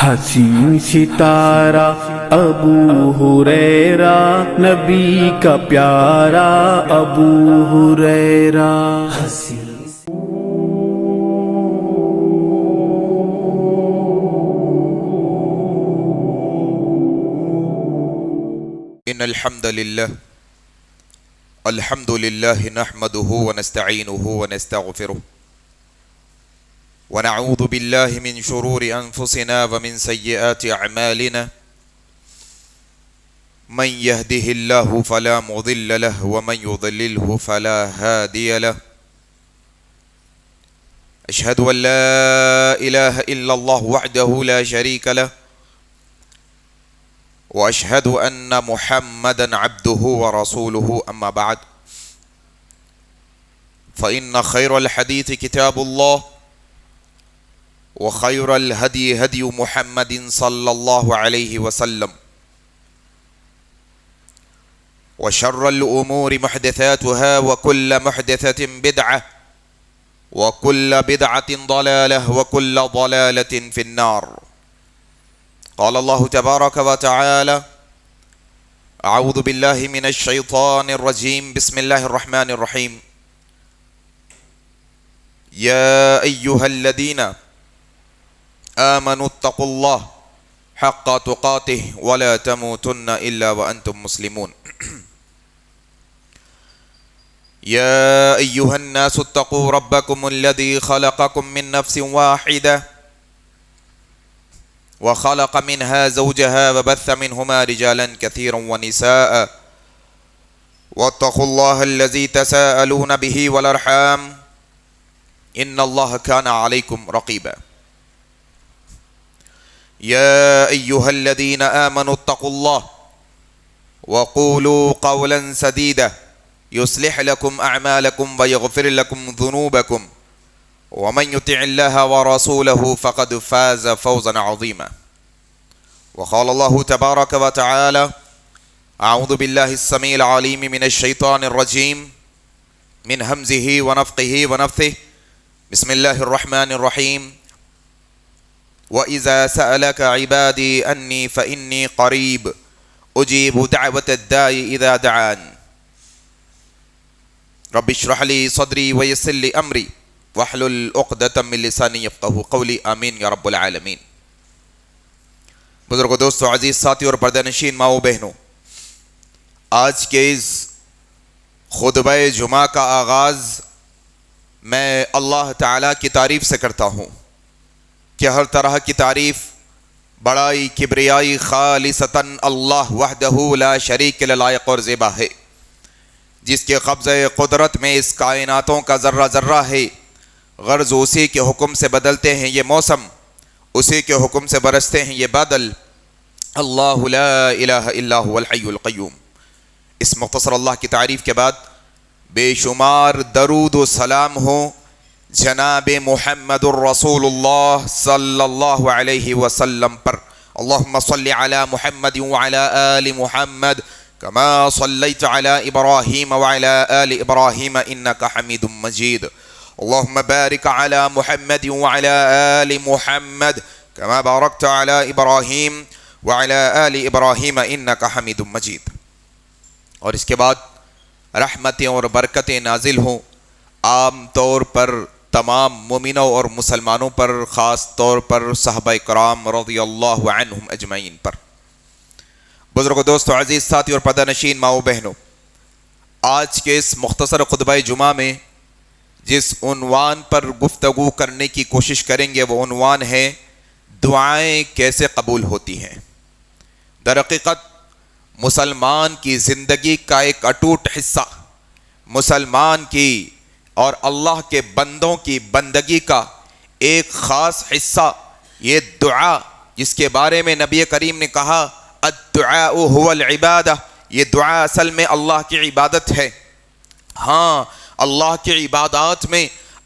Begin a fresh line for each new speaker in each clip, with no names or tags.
حسین ستارہ ابو ہریرہ، نبی کا پیارا ابو ہریرہ۔
ان الحمد للہ نحمده ونستعینه ونستغفره ونعوذ باللہ من شرور انفسنا ومن سیئات اعمالنا من يهده الله فلا مضل له ومن يضلله فلا هادي له اشهد ان لا اله الا الله وحده لا شريك له واشهد ان محمدا عبده ورسوله اما بعد فان خير الحديث كتاب الله وخير الهدي هدي محمد صلى الله عليه وسلم وشر الامور محدثاتها وكل محدثة بدعة وكل بدعة ضلالة وكل ضلالة في النار. قال الله تبارك وتعالى: اعوذ بالله من الشيطان الرجيم بسم الله الرحمن الرحيم يا ايها الذين آمنوا اتقوا الله حق تقاته ولا تموتن الا وانتم مسلمون. يا ايها الناس اتقوا ربكم الذي خلقكم من نفس واحدة وخلق منها زوجها وبث منهما رجالا كثيرا ونساء واتقوا الله الذي تساءلون به والارحام ان الله كان عليكم رقيبا. يا ايها الذين آمنوا اتقوا الله وقولوا قولا سديدا يصلح لكم اعمالكم ويغفر لكم ذنوبكم ومن يطع الله ورسوله فقد فاز فوزا عظيما. وقال الله تبارك وتعالى: اعوذ بالله السميع العليم من الشيطان الرجيم من همزه ونفخه ونفثه بسم الله الرحمن الرحيم وإذا سألك عبادي أني فإني قريب أجيب دعوة الداعي إذا دعان رب اشرح لي صدري ويسر لي أمري واحلل عقدة من لساني يفقهوا قولي آمین یا رب العالمین. بزرگوں، دوستو، عزیز ساتھی اور پردہ نشین ماؤں بہنوں، آج کے اس خطبہ جمعہ کا آغاز میں اللہ تعالیٰ کی تعریف سے کرتا ہوں کہ ہر طرح کی تعریف، بڑائی، کبریائی خالصتاً اللہ وحدہ لا شریک له لائق اور زیبا ہے، جس کے قبضہ قدرت میں اس کائناتوں کا ذرہ ذرہ ہے. غرض اسی کے حکم سے بدلتے ہیں یہ موسم، اسی کے حکم سے برستے ہیں یہ بادل. اللہ لا الہ الا هو الحی القیوم. اس مختصر اللہ کی تعریف کے بعد بے شمار درود و سلام ہوں جناب محمد الرسول اللہ صلی اللہ علیہ وسلم پر. اللہم صلی علی محمد وعلی آل محمد کما صلیت علی ابراہیم وعلی آل ابراہیم انکا حمید مجید. اللہم بارک علی محمد وعلی آل محمد کما بارکت علی ابراہیم وعلی آل ابراہیم انکا حمید مجید. اور اس کے بعد رحمتیں اور برکتیں نازل ہوں عام طور پر تمام مومنوں اور مسلمانوں پر، خاص طور پر صحابہ کرام رضی اللہ عنہم اجمعین پر. بزرگوں، دوستو، عزیز ساتھی اور پردہ نشین ماؤں بہنوں، آج کے اس مختصر خطبہ جمعہ میں جس عنوان پر گفتگو کرنے کی کوشش کریں گے وہ عنوان ہے دعائیں کیسے قبول ہوتی ہیں. در حقیقت مسلمان کی زندگی کا ایک اٹوٹ حصہ، مسلمان کی اور اللہ کے بندوں کی بندگی کا ایک خاص حصہ یہ دعا، جس کے بارے میں نبی کریم نے کہا الدعاء هو العبادہ، یہ دعا اصل میں اللہ کی عبادت ہے. ہاں، اللہ کی عبادات میں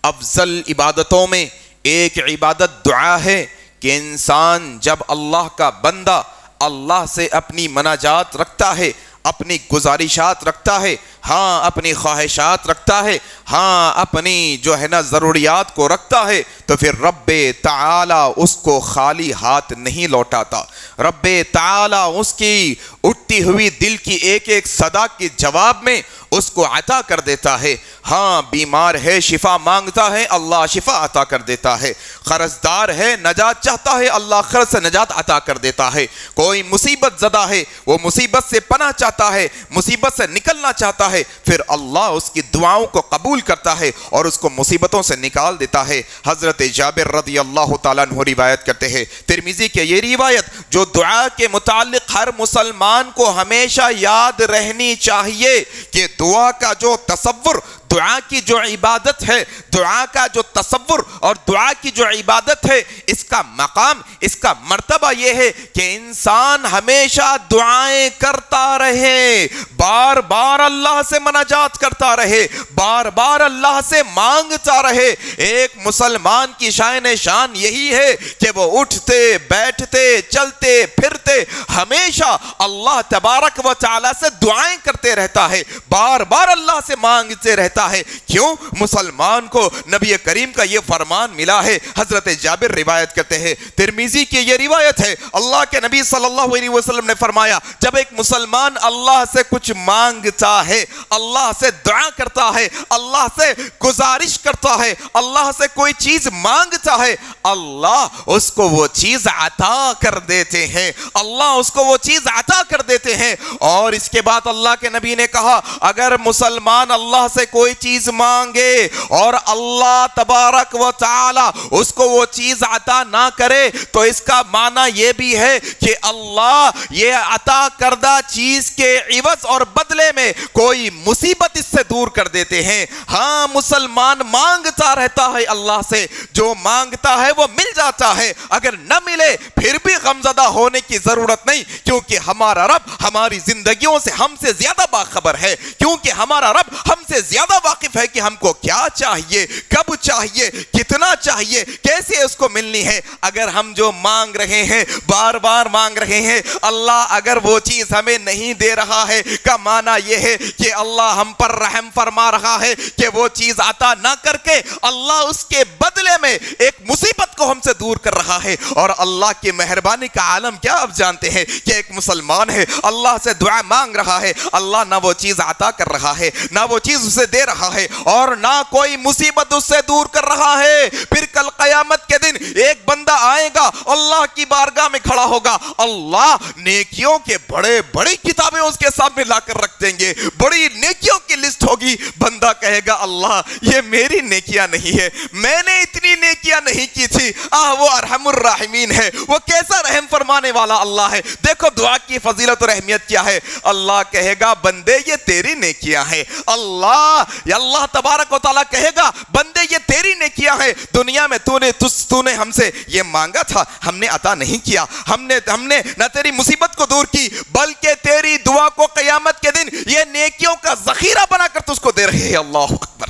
افضل عبادتوں میں ایک عبادت دعا ہے کہ انسان جب اللہ کا بندہ اللہ سے اپنی مناجات رکھتا ہے، اپنی گزارشات رکھتا ہے، ہاں اپنی خواہشات رکھتا ہے، ہاں اپنی جو ہے نا ضروریات کو رکھتا ہے، تو پھر رب تعالی اس کو خالی ہاتھ نہیں لوٹاتا۔ رب تعالی اس کی اٹھتی ہوئی دل کی ایک ایک صدا کے جواب میں اس کو عطا کر دیتا ہے۔ ہاں بیمار ہے، شفا مانگتا ہے، اللہ شفا عطا کر دیتا ہے۔ قرضدار ہے، نجات چاہتا ہے، اللہ قرض سے نجات عطا کر دیتا ہے۔ کوئی مصیبت زدہ ہے، وہ مصیبت سے پناہ چاہتا ہے، مصیبت سے نکلنا چاہتا ہے، پھر اللہ اس کی دعاؤں کو قبول کرتا ہے اور اس کو مصیبتوں سے نکال دیتا ہے۔ حضرت جابر رضی اللہ تعالیٰ عنہ روایت کرتے ہیں، ترمذی کے یہ روایت جو دعا کے متعلق ہر مسلمان کو ہمیشہ یاد رہنی چاہیے کہ دعا کا جو تصور، دعا کی جو عبادت ہے، دعا کا جو تصور اور دعا کی جو عبادت ہے، اس کا مقام، اس کا مرتبہ یہ ہے کہ انسان ہمیشہ دعائیں کرتا رہے، بار بار اللہ سے مناجات کرتا رہے، بار بار اللہ سے مانگتا رہے۔ ایک مسلمان کی شان یہی ہے کہ وہ اٹھتے بیٹھتے چلتے پھرتے ہمیشہ اللہ تبارک و تعالی سے دعائیں کرتے رہتا ہے، بار بار اللہ سے مانگتے رہتا ہے۔ کیوں؟ مسلمان کو نبی کریم کا یہ فرمان ملا ہے۔ حضرت جابر روایت کرتے ہیں، ترمذی کی یہ روایت ہے، اللہ کے نبی صلی اللہ علیہ وسلم نے فرمایا جب ایک مسلمان اللہ سے کچھ مانگتا ہے، اللہ سے دعا کرتا ہے، اللہ سے گزارش کرتا ہے، اللہ سے کوئی چیز مانگتا ہے، اللہ اس کو وہ چیز عطا کر دیتے ہیں، اللہ اس کو وہ چیز عطا کر دیتے ہیں۔ اور اس کے بعد اللہ کے نبی نے کہا اگر مسلمان اللہ سے کوئی چیز مانگے اور اللہ تبارک و تعالی اس کو وہ چیز عطا نہ کرے تو اس کا معنی یہ بھی ہے کہ اللہ یہ عطا کردہ چیز کے عوض اور بدلے میں کوئی مصیبت اس سے دور کر دیتے ہیں۔ ہاں مسلمان مانگتا رہتا ہے اللہ سے، جو مانگتا ہے وہ مل جاتا ہے، اگر نہ ملے پھر بھی غمزدہ ہونے کی ضرورت نہیں، کیونکہ ہمارا رب ہماری زندگیوں سے ہم سے زیادہ باخبر ہے، کیونکہ ہمارا رب ہم سے زیادہ واقف ہے کہ ہم کو کیا چاہیے، کب چاہیے، کتنا چاہیے، کیسے اس کو ملنی ہے۔ اگر ہم جو مانگ رہے ہیں، بار بار مانگ رہے ہیں، اللہ اگر وہ چیز ہمیں نہیں دے رہا ہے کا معنی یہ ہے کہ اللہ ہم پر رحم فرما رہا ہے کہ وہ چیز عطا نہ کر کے اللہ اس کے بدلے میں ایک مصیبت کو ہم سے دور کر رہا ہے۔ اور اللہ کی مہربانی کا عالم کیا آپ جانتے ہیں کہ ایک مسلمان ہے، اللہ سے دعا مانگ رہا ہے، اللہ نہ وہ چیز عطا کر رہا ہے، نہ وہ چیز اسے دے رہا ہے اور نہ کوئی مصیبت اس سے دور کر رہا ہے۔ پھر کل قیامت کے دن ایک بندہ آئے گا، اللہ کی بارگاہ میں کھڑا ہوگا، اللہ نیکیوں کے بڑے بڑی کتابیں اس کے سامنے لا کر رکھ دیں گے، بڑی نیکیوں کی لسٹ ہوگی۔ بندہ کہے گا اللہ یہ میری نیکیاں نہیں ہے، میں نے اتنی نیکیاں نہیں کی تھی۔ وہ ارحم الراحمین ہے، وہ کیسا رحم فرمانے والا اللہ ہے۔ دیکھو دعا کی فضیلت اور اہمیت کیا ہے۔ اللہ کہے گا بندے یہ تیری نیکیاں ہیں، اللہ تبارک و تعالیٰ کہے گا بندے یہ تیری نیکیاں ہیں، دنیا میں تو نے ہم سے یہ مانگا تھا، ہم نے عطا نہیں کیا، ہم نے نہ تیری مصیبت کو دور کی بلکہ تیری دعا کو قیامت کے دن یہ نیکیوں کا ذخیرہ بنا کر تجھ کو دے رہے ہیں۔ اللہ اکبر۔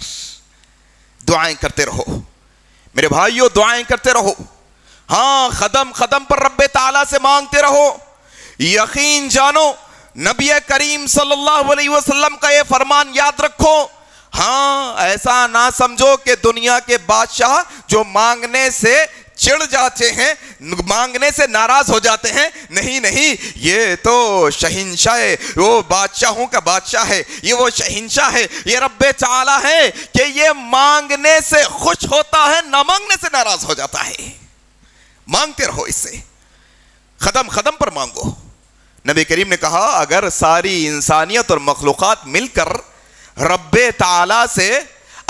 دعائیں کرتے رہو میرے بھائیو، دعائیں کرتے رہو، ہاں قدم قدم پر رب تعالیٰ سے مانگتے رہو۔ یقین جانو نبی کریم صلی اللہ علیہ وسلم کا یہ فرمان یاد رکھو، ہاں ایسا نہ سمجھو کہ دنیا کے بادشاہ جو مانگنے سے چڑ جاتے ہیں، مانگنے سے ناراض ہو جاتے ہیں، نہیں، یہ تو شہنشاہ ہے، وہ بادشاہوں کا بادشاہ ہے، یہ وہ شہنشاہ ہے، یہ رب تعالی ہے کہ یہ مانگنے سے خوش ہوتا ہے، نہ مانگنے سے ناراض ہو جاتا ہے۔ مانگتے رہو اس سے، قدم قدم پر مانگو۔ نبی کریم نے کہا اگر ساری انسانیت اور مخلوقات مل کر رب تعالی سے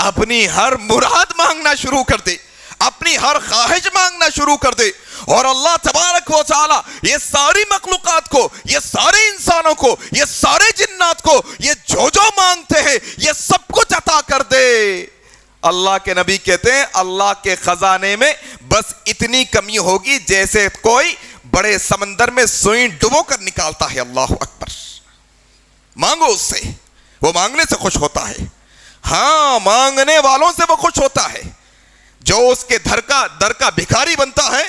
اپنی ہر مراد مانگنا شروع کر دے، اپنی ہر خواہش مانگنا شروع کر دے، اور اللہ تبارک و تعالی یہ ساری مخلوقات کو، یہ سارے انسانوں کو، یہ سارے جنات کو، یہ جو مانگتے ہیں یہ سب کچھ عطا کر دے۔ اللہ کے نبی کہتے ہیں اللہ کے خزانے میں بس اتنی کمی ہوگی جیسے کوئی بڑے سمندر میں سوئی ڈبو کر نکالتا ہے۔ اللہ اکبر۔ مانگو اس سے، وہ مانگنے سے خوش ہوتا ہے، ہاں مانگنے والوں سے وہ خوش ہوتا ہے۔ جو اس کے در کا بھکاری بنتا ہے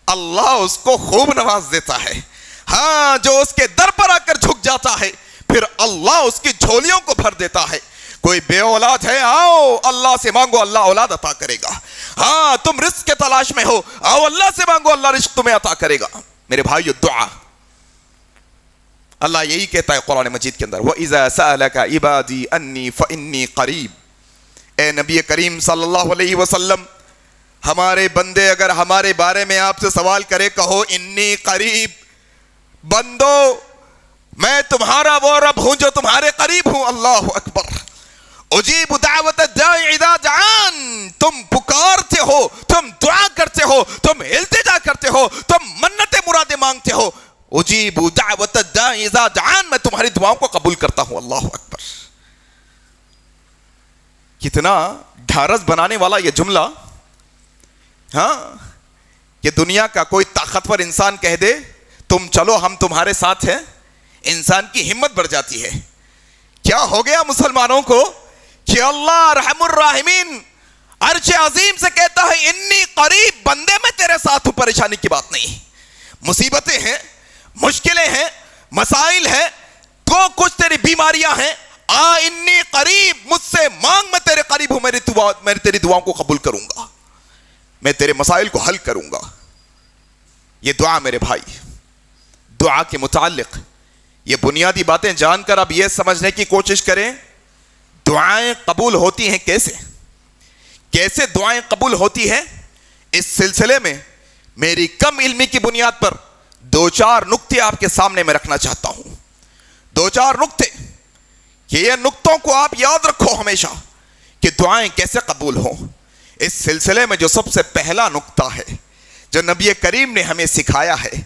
اللہ اس کو خوب نواز دیتا ہے، ہاں جو اس کے در پر آ کر جھک جاتا ہے پھر اللہ اس کی جھولیوں کو بھر دیتا ہے. کوئی بے اولاد ہے, آؤ اللہ سے مانگو, اللہ اولاد عطا کرے گا. ہاں تم رزق کے تلاش میں ہو, آؤ اللہ سے مانگو, اللہ رزق تمہیں عطا کرے گا. میرے بھائیو, دعا, اللہ یہی کہتا ہے قرآن مجید کے اندر, وَإِذَا سَأَلَكَ عِبَادِي أَنِّي فَإِنِّي قَرِيب. اے نبی کریم صلی اللہ علیہ وسلم, ہمارے بندے اگر ہمارے بارے میں آپ سے سوال کرے, کہو انی قریب, بندو میں تمہارا وہ رب ہوں جو تمہارے قریب ہوں. اللہ اکبر. اجیب دعوت الداعی اذا دعان, تم پکارتے ہو, تم دعا کرتے ہو, تم التجا کرتے ہو, تم منتیں مرادیں مانگتے ہو. اجیب دعوت الداعی اذا دعان, میں تمہاری دعاؤں کو قبول کرتا ہوں. اللہ اکبر. کتنا ڈھارس بنانے والا یہ جملہ. ہاں, کہ دنیا کا کوئی طاقتور انسان کہہ دے تم چلو ہم تمہارے ساتھ ہیں, انسان کی ہمت بڑھ جاتی ہے. کیا ہو گیا مسلمانوں کو کہ اللہ رحم الراحمین عرش عظیم سے کہتا ہے انی قریب, بندے میں تیرے ساتھ ہوں, پریشانی کی بات نہیں. مصیبتیں ہیں, مشکلیں ہیں, مسائل ہیں, تو کچھ تیری بیماریاں ہیں, انی قریب, مجھ سے مانگ, میں تیرے قریب ہوں, میں تیری دعاؤں کو قبول کروں گا, میں تیرے مسائل کو حل کروں گا. یہ دعا میرے بھائی, دعا کے متعلق یہ بنیادی باتیں جان کر اب یہ سمجھنے کی کوشش کریں دعائیں قبول ہوتی ہیں کیسے, کیسے دعائیں قبول ہوتی ہیں. اس سلسلے میں میری کم علمی کی بنیاد پر 2-4 نکتے آپ کے سامنے میں رکھنا چاہتا ہوں. 2-4 نکتے, کہ یہ نکتوں کو آپ یاد رکھو ہمیشہ کہ دعائیں کیسے قبول ہوں. اس سلسلے میں جو سب سے پہلا نکتہ ہے جو نبی کریم نے ہمیں سکھایا ہے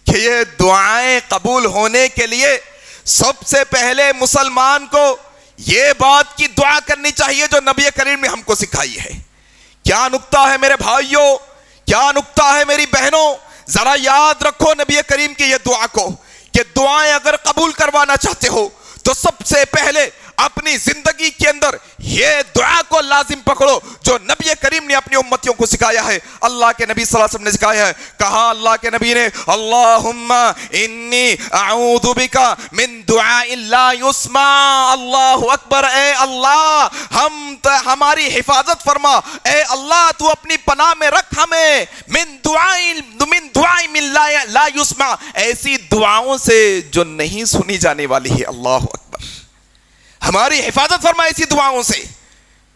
کہ یہ دعائیں قبول ہونے کے لیے سب سے پہلے مسلمان کو یہ بات کی دعا کرنی چاہیے جو نبی کریم نے ہم کو سکھائی ہے. کیا نکتہ ہے میرے بھائیوں, کیا نکتہ ہے میری بہنوں, ذرا یاد رکھو نبی کریم کی یہ دعا کو کہ دعائیں اگر قبول کروانا چاہتے ہو تو سب سے پہلے اپنی زندگی کے اندر یہ دعا کو لازم پکڑو جو نبی کریم نے اپنی امتیوں کو سکھایا ہے. اللہ کے نبی صلی اللہ علیہ وسلم نے سکھایا ہے. کہا اللہ کے نبی نے, اللہم انی اعوذ بکا من دعاء لا یسمع. اللہ اکبر. اے اللہ ہماری حفاظت فرما, اے اللہ تو اپنی پناہ میں رکھ ہمیں من دعاء من لا یسمع, ایسی دعاؤں سے جو نہیں سنی جانے والی ہے. اللہ اکبر. ہماری حفاظت فرما ایسی دعاؤں سے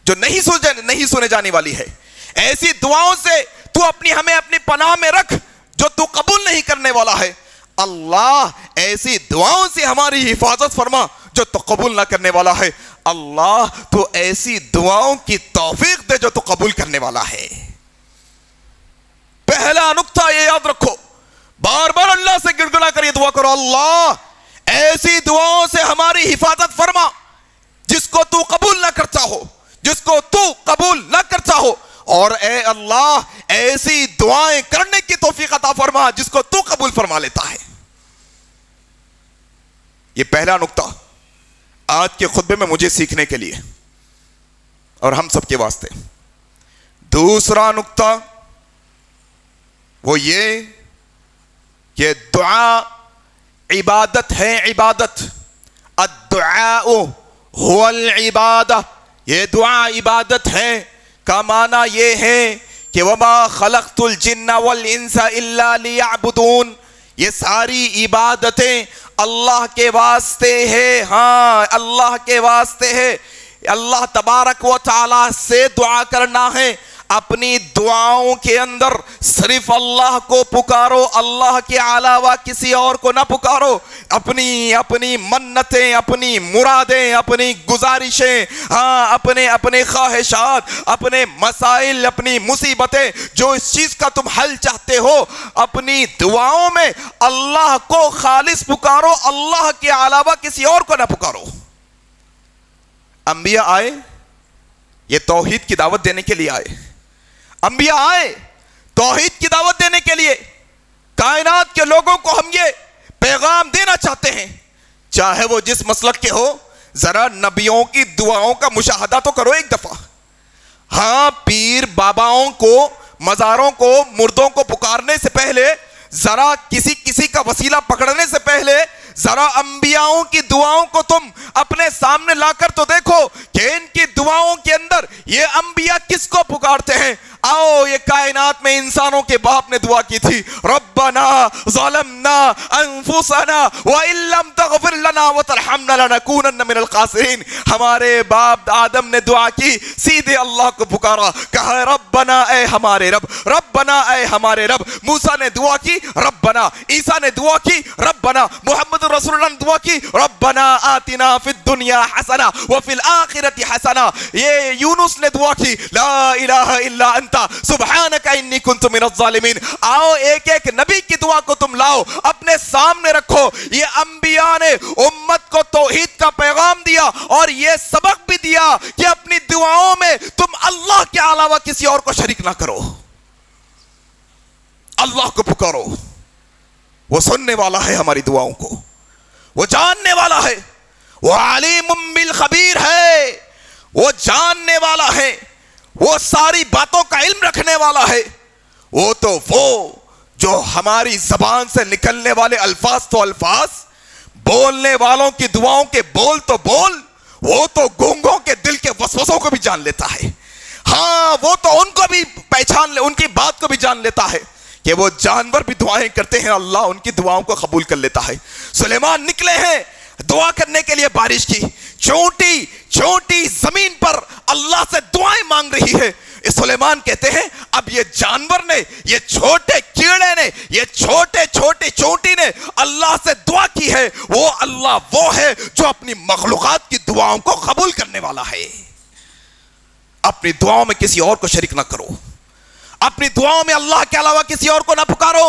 جو نہیں سنے جانے والی ہے. ایسی دعاؤں سے تو ہمیں اپنی پناہ میں رکھ جو تو قبول نہیں کرنے والا ہے. اللہ ایسی دعاؤں سے ہماری حفاظت فرما جو تو قبول نہ کرنے والا ہے. اللہ تو ایسی دعاؤں کی توفیق دے جو تو قبول کرنے والا ہے. پہلا نقطہ یہ یاد رکھو, بار بار اللہ سے گڑ گڑا کر یہ دعا کرو, اللہ ایسی دعاؤں سے ہماری حفاظت فرما جس کو تو قبول نہ کرتا ہو, جس کو تو قبول نہ کرتا ہو, اور اے اللہ ایسی دعائیں کرنے کی توفیق عطا فرما جس کو تو قبول فرما لیتا ہے. یہ پہلا نقطہ آج کے خطبے میں مجھے سیکھنے کے لیے اور ہم سب کے واسطے. دوسرا نقطہ وہ یہ کہ دعا عبادت ہے, عبادت. الدعاء هو العبادہ, یہ دعا عبادت ہے. کا معنی یہ ہے کہ وما خلقت الجن والانس الا لیعبدون, یہ ساری عبادتیں اللہ کے واسطے ہے. ہاں اللہ کے واسطے ہے. اللہ تبارک و تعالی سے دعا کرنا ہے. اپنی دعاؤں کے اندر صرف اللہ کو پکارو, اللہ کے علاوہ کسی اور کو نہ پکارو. اپنی منتیں, اپنی مرادیں, اپنی گزارشیں, ہاں اپنے خواہشات, اپنے مسائل, اپنی مصیبتیں, جو اس چیز کا تم حل چاہتے ہو, اپنی دعاؤں میں اللہ کو خالص پکارو, اللہ کے علاوہ کسی اور کو نہ پکارو. انبیاء آئے یہ توحید کی دعوت دینے کے لیے آئے. انبیاء آئے توحید کی دعوت دینے کے لیے. کائنات کے لوگوں کو ہم یہ پیغام دینا چاہتے ہیں, چاہے وہ جس مسلک کے ہو. ذرا نبیوں کی دعاؤں کا مشاہدہ تو کرو ایک دفعہ. ہاں پیر باباؤں کو, مزاروں کو, مردوں کو پکارنے سے پہلے, ذرا کسی کا وسیلہ پکڑنے سے پہلے ذرا انبیاؤں کی دعاؤں کو تم اپنے سامنے لا کر تو دیکھو کہ ان کی دعاؤں کے اندر یہ انبیاء کس کو پکارتے ہیں. آؤ یہ کائنات میں انسانوں کے باپ نے دعا کی تھی, ربنا ظلمنا انفسنا وان لم تغفر لنا وترحمنا لنکونن من الخاسرین. ہمارے باپ آدم نے دعا کی, سیدھے اللہ کو پکارا, کہا ربنا اے ہمارے رب, ربنا اے ہمارے رب. موسیٰ نے دعا کی ربنا, عیسیٰ نے دعا کی ربنا, محمد رسول اللہ نے دعا کی ربنا آتنا فی الدنیا حسنہ وفی الآخرۃ حسنہ. یہ یونس نے دعا کی لا الہ الا انت سبحانک انی کنت من الظالمین. آؤ ایک ایک نبی کی دعا کو تم لاؤ, اپنے سامنے رکھو. یہ انبیاء نے امت کو توحید کا پیغام دیا اور یہ سبق بھی دیا کہ اپنی دعاؤں میں تم اللہ کے علاوہ کسی اور کو شریک نہ کرو. اللہ کو پکارو, وہ سننے والا ہے ہماری دعاؤں کو, وہ جاننے والا ہے, وہ علیم بالخبیر ہے, وہ جاننے والا ہے, وہ ساری باتوں کا علم رکھنے والا ہے. وہ تو وہ جو ہماری زبان سے نکلنے والے الفاظ تو الفاظ, بولنے والوں کی دعاؤں کے بول تو بول, وہ تو گونگوں کے دل کے وسوسوں کو بھی جان لیتا ہے. ہاں وہ تو ان کو بھی پہچان لے, ان کی بات کو بھی جان لیتا ہے کہ وہ جانور بھی دعائیں کرتے ہیں, اللہ ان کی دعاؤں کو قبول کر لیتا ہے. سلیمان نکلے ہیں دعا کرنے کے لیے بارش کی, چھوٹی چھوٹی زمین پر اللہ سے دعائیں مانگ رہی ہے. سلیمان کہتے ہیں اب یہ جانور نے, یہ چھوٹے کیڑے نے, یہ چھوٹے چھوٹے چونٹی نے اللہ سے دعا کی ہے, وہ اللہ وہ ہے جو اپنی مخلوقات کی دعاؤں کو قبول کرنے والا ہے. اپنی دعاؤں میں کسی اور کو شریک نہ کرو, اپنی دعاؤں میں اللہ کے علاوہ کسی اور کو نہ پکارو.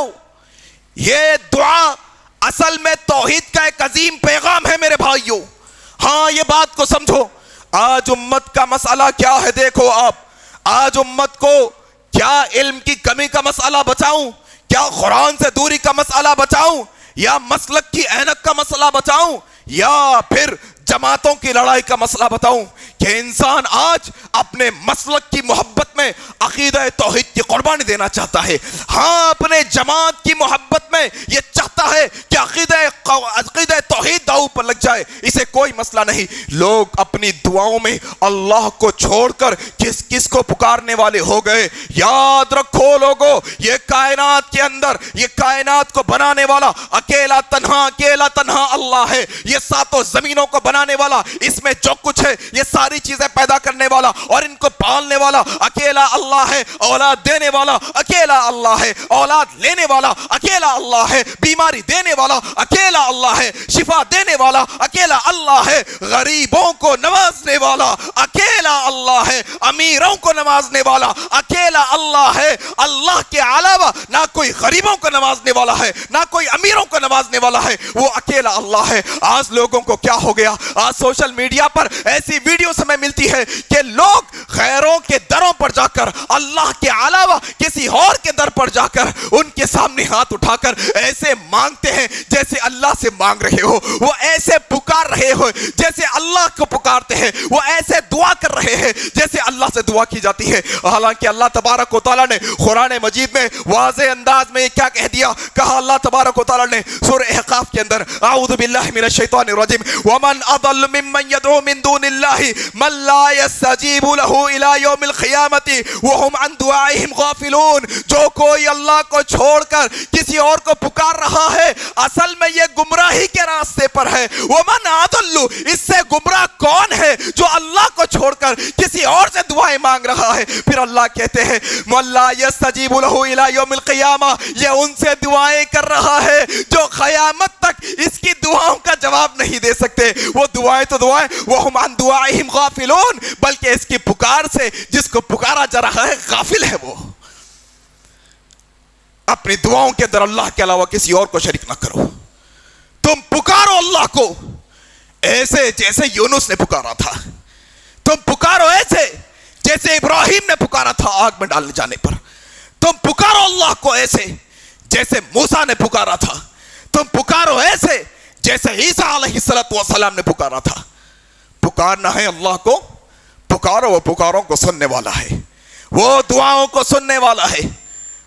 یہ دعا اصل میں توحید کا ایک عظیم پیغام ہے میرے بھائیوں. ہاں یہ بات کو سمجھو, آج امت کا مسئلہ کیا ہے دیکھو آپ. آج امت کو کیا علم کی کمی کا مسئلہ بتاؤں, کیا قرآن سے دوری کا مسئلہ بتاؤں, یا مسلک کی اینک کا مسئلہ بتاؤں, یا پھر جماعتوں کی لڑائی کا مسئلہ بتاؤں کہ انسان آج اپنے مسلک کی محبت میں عقیدہ توحید کی قربانی دینا چاہتا ہے. ہاں اپنے جماعت کی محبت میں یہ چاہتا ہے کہ عقیدہ توحید داؤ پر لگ جائے, اسے کوئی مسئلہ نہیں. لوگ اپنی دعاؤں میں اللہ کو چھوڑ کر کس کس کو پکارنے والے ہو گئے. یاد رکھو لوگو, یہ کائنات کے اندر, یہ کائنات کو بنانے والا اکیلا تنہا اللہ ہے. یہ ساتوں زمینوں کو بنانے والا, اس میں جو کچھ ہے یہ ساری چیزیں پیدا کرنے والا اور ان کو پالنے والا اکیلا اللہ ہے. اولاد دینے والا اکیلا اللہ ہے, اولاد لینے والا اکیلا اللہ ہے, بیماری دینے والا اکیلا اللہ ہے, شفا دینے والا اکیلا اللہ ہے, غریبوں کو نوازنے والا اکیلا اللہ ہے, امیروں کو نوازنے والا اکیلا اللہ ہے. اللہ کے علاوہ نہ کوئی غریبوں کو نوازنے والا ہے, نہ کوئی امیروں کو نوازنے والا ہے, وہ اکیلا اللہ ہے. آج لوگوں کو کیا ہو گیا, آج سوشل میڈیا پر ایسی ویڈیوز ہمیں ملتی ہے کہ لوگ غیروں کے دروں پر جا کر, اللہ کے علاوہ کسی اور کے در پر جا کر ان کے سامنے ہاتھ اٹھا کر ایسے مانگتے ہیں جیسے اللہ سے مانگ رہے ہو, وہ ایسے پکار رہے ہو جیسے اللہ کو پکارتے ہیں, وہ ایسے دعا کر رہے ہیں جیسے اللہ سے دعا کی جاتی ہے. حالانکہ اللہ تبارک و تعالیٰ نے قرآن مجید میں واضح انداز میں کیا کہہ دیا, کہا اللہ تبارک و تعالیٰ نے سورہ احقاف کے اندر, اعوذ باللہ من الشیطان الرجیم, ومن اضل ممن يدعو من دون الله من لا يستجيب له الى يوم القيامة وهم عن دعائهم غافلون. جو کوئی اللہ کو چھوڑ کر کسی اور کو پکار رہا ہے اصل میں یہ گمراہی کے راستے پر ہے. ومن اضل, اس سے گمراہ کون ہے جو اللہ کو چھوڑ کر کسی اور سے دعائیں مانگ رہا ہے. پھر اللہ کہتے ہیں من لا يستجيب له الى يوم القيامة, یہ ان سے دعائیں کر رہا ہے جو قیامت تک اس کی دعاؤں کا جواب نہیں دے سکتے. وہ دعائیں تو دعائیں, وہم عن دعائہم غافلون, بلکہ اس کی پکار سے جس کو پکارا جا رہا ہے غافل ہے وہ. اپنی دعاؤں کے اندر اللہ کے علاوہ کسی اور کو شریک نہ کرو. تم پکارو اللہ کو ایسے جیسے یونس نے پکارا تھا, تم پکارو ایسے جیسے ابراہیم نے پکارا تھا آگ میں ڈالنے جانے پر, تم پکارو اللہ کو ایسے جیسے موسیٰ نے پکارا تھا, تم پکارو ایسے جیسے عیسیٰ علیہ السلام نے پکارا تھا. پکارنا ہے اللہ کو, پکارو, وہ پکاروں کو سننے والا ہے, وہ دعاؤں کو سننے والا ہے.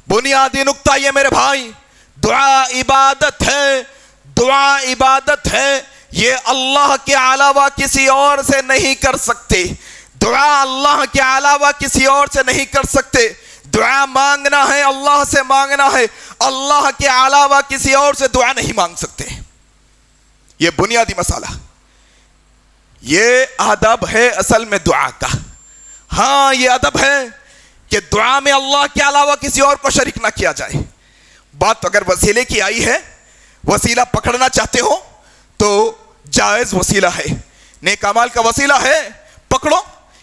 بنیادی نقطہ یہ میرے بھائی, دعا عبادت ہے, دعا عبادت ہے، یہ اللہ کے علاوہ کسی اور سے نہیں کر سکتے. دعا اللہ کے علاوہ کسی اور سے نہیں کر سکتے. دعا مانگنا ہے اللہ سے مانگنا ہے، اللہ کے علاوہ کسی اور سے دعا نہیں مانگ سکتے. یہ بنیادی مسئلہ، یہ ادب ہے اصل میں دعا کا. ہاں یہ ادب ہے کہ دعا میں اللہ کے علاوہ کسی اور کو شریک نہ کیا جائے. بات اگر وسیلے کی آئی ہے، وسیلہ پکڑنا چاہتے ہو تو جائز وسیلہ ہے، نیک اعمال کا وسیلہ ہے، پکڑو.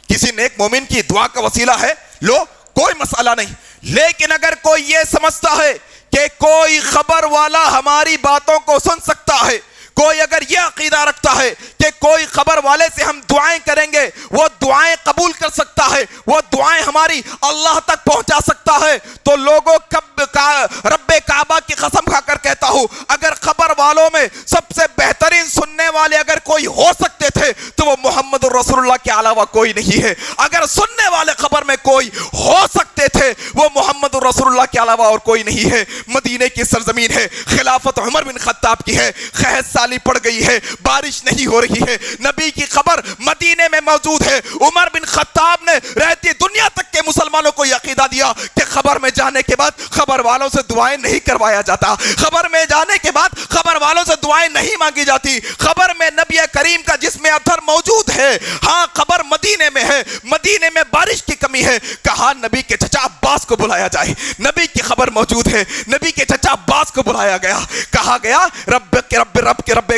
کسی نیک مومن کی دعا کا وسیلہ ہے، لو، کوئی مسئلہ نہیں. لیکن اگر کوئی یہ سمجھتا ہے کہ کوئی خبر والا ہماری باتوں کو سن سکتا ہے، کوئی اگر یہ عقیدہ رکھتا ہے کہ کوئی خبر والے سے ہم دعائیں کریں گے، وہ دعائیں قبول کر سکتا ہے، وہ دعائیں ہماری اللہ تک پہنچا سکتا ہے، تو لوگوں رب کعبہ کی قسم کھا کر کہتا ہوں، اگر خبر والوں میں سب سے بہترین سننے والے اگر کوئی ہو سکتے تھے تو وہ محمد رسول اللہ کے علاوہ کوئی نہیں ہے. اگر سننے والے خبر میں کوئی ہو سکتے تھے وہ محمد رسول اللہ کے علاوہ اور کوئی نہیں ہے. مدینے کی سرزمین ہے، خلافت عمر بن خطاب کی ہے، قحط سالی پڑ گئی ہے، بارش نہیں ہو رہی ہے، نبی کی خبر مدینے میں موجود ہے. عمر بن خطاب نے رہتی دنیا تک کے مسلمانوں کو یہ عقیدہ دیا کہ خبر میں جانے کے بعد خبر والوں سے دعائیں نہیں کروایا جاتا، خبر میں جانے کے بعد خبر والوں سے دعائیں نہیں مانگی جاتی. خبر میں نبی کریم کا جسم اطہر موجود ہے. ہاں خبر مدینے میں ہے، مدینے میں بارش کی کمی ہے. کہا نبی کے چچا عباس کو بلایا جائے، نبی کی خبر موجود ہے، نبی کے چچا عباس کو بلایا گیا. کہا گیا رب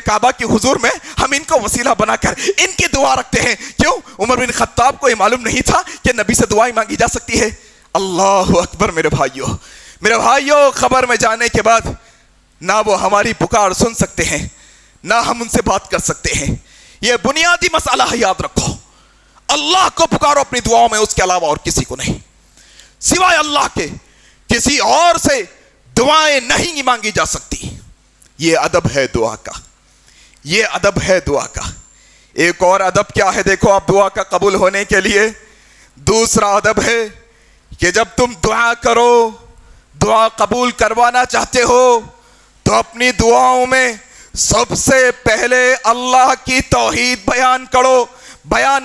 کعبہ کی حضور میں ہم ان کو وسیلہ بنا کر ان کی دعا رکھتے ہیں. کیوں؟ عمر بن خطاب کو یہ معلوم نہیں تھا کہ نبی سے دعائیں مانگی جا سکتی ہے. اللہ اکبر. میرے بھائیوں، خبر میں جانے کے بعد نہ وہ ہماری پکار سن سکتے ہیں، نہ ہم ان سے بات کر سکتے ہیں. یہ بنیادی مسئلہ ہے، یاد رکھو. اللہ کو پکارو اپنی دعاؤں میں، اس کے علاوہ اور کسی کو نہیں. سوائے اللہ کے کسی اور سے دعائیں نہیں مانگی جا سکتی. یہ ادب ہے دعا کا، یہ ادب ہے دعا کا. ایک اور ادب کیا ہے دیکھو آپ دعا کا قبول ہونے کے لیے. دوسرا ادب ہے کہ جب تم دعا کرو، دعا قبول کروانا چاہتے ہو تو اپنی دعاؤں میں سب سے پہلے اللہ کی توحید بیان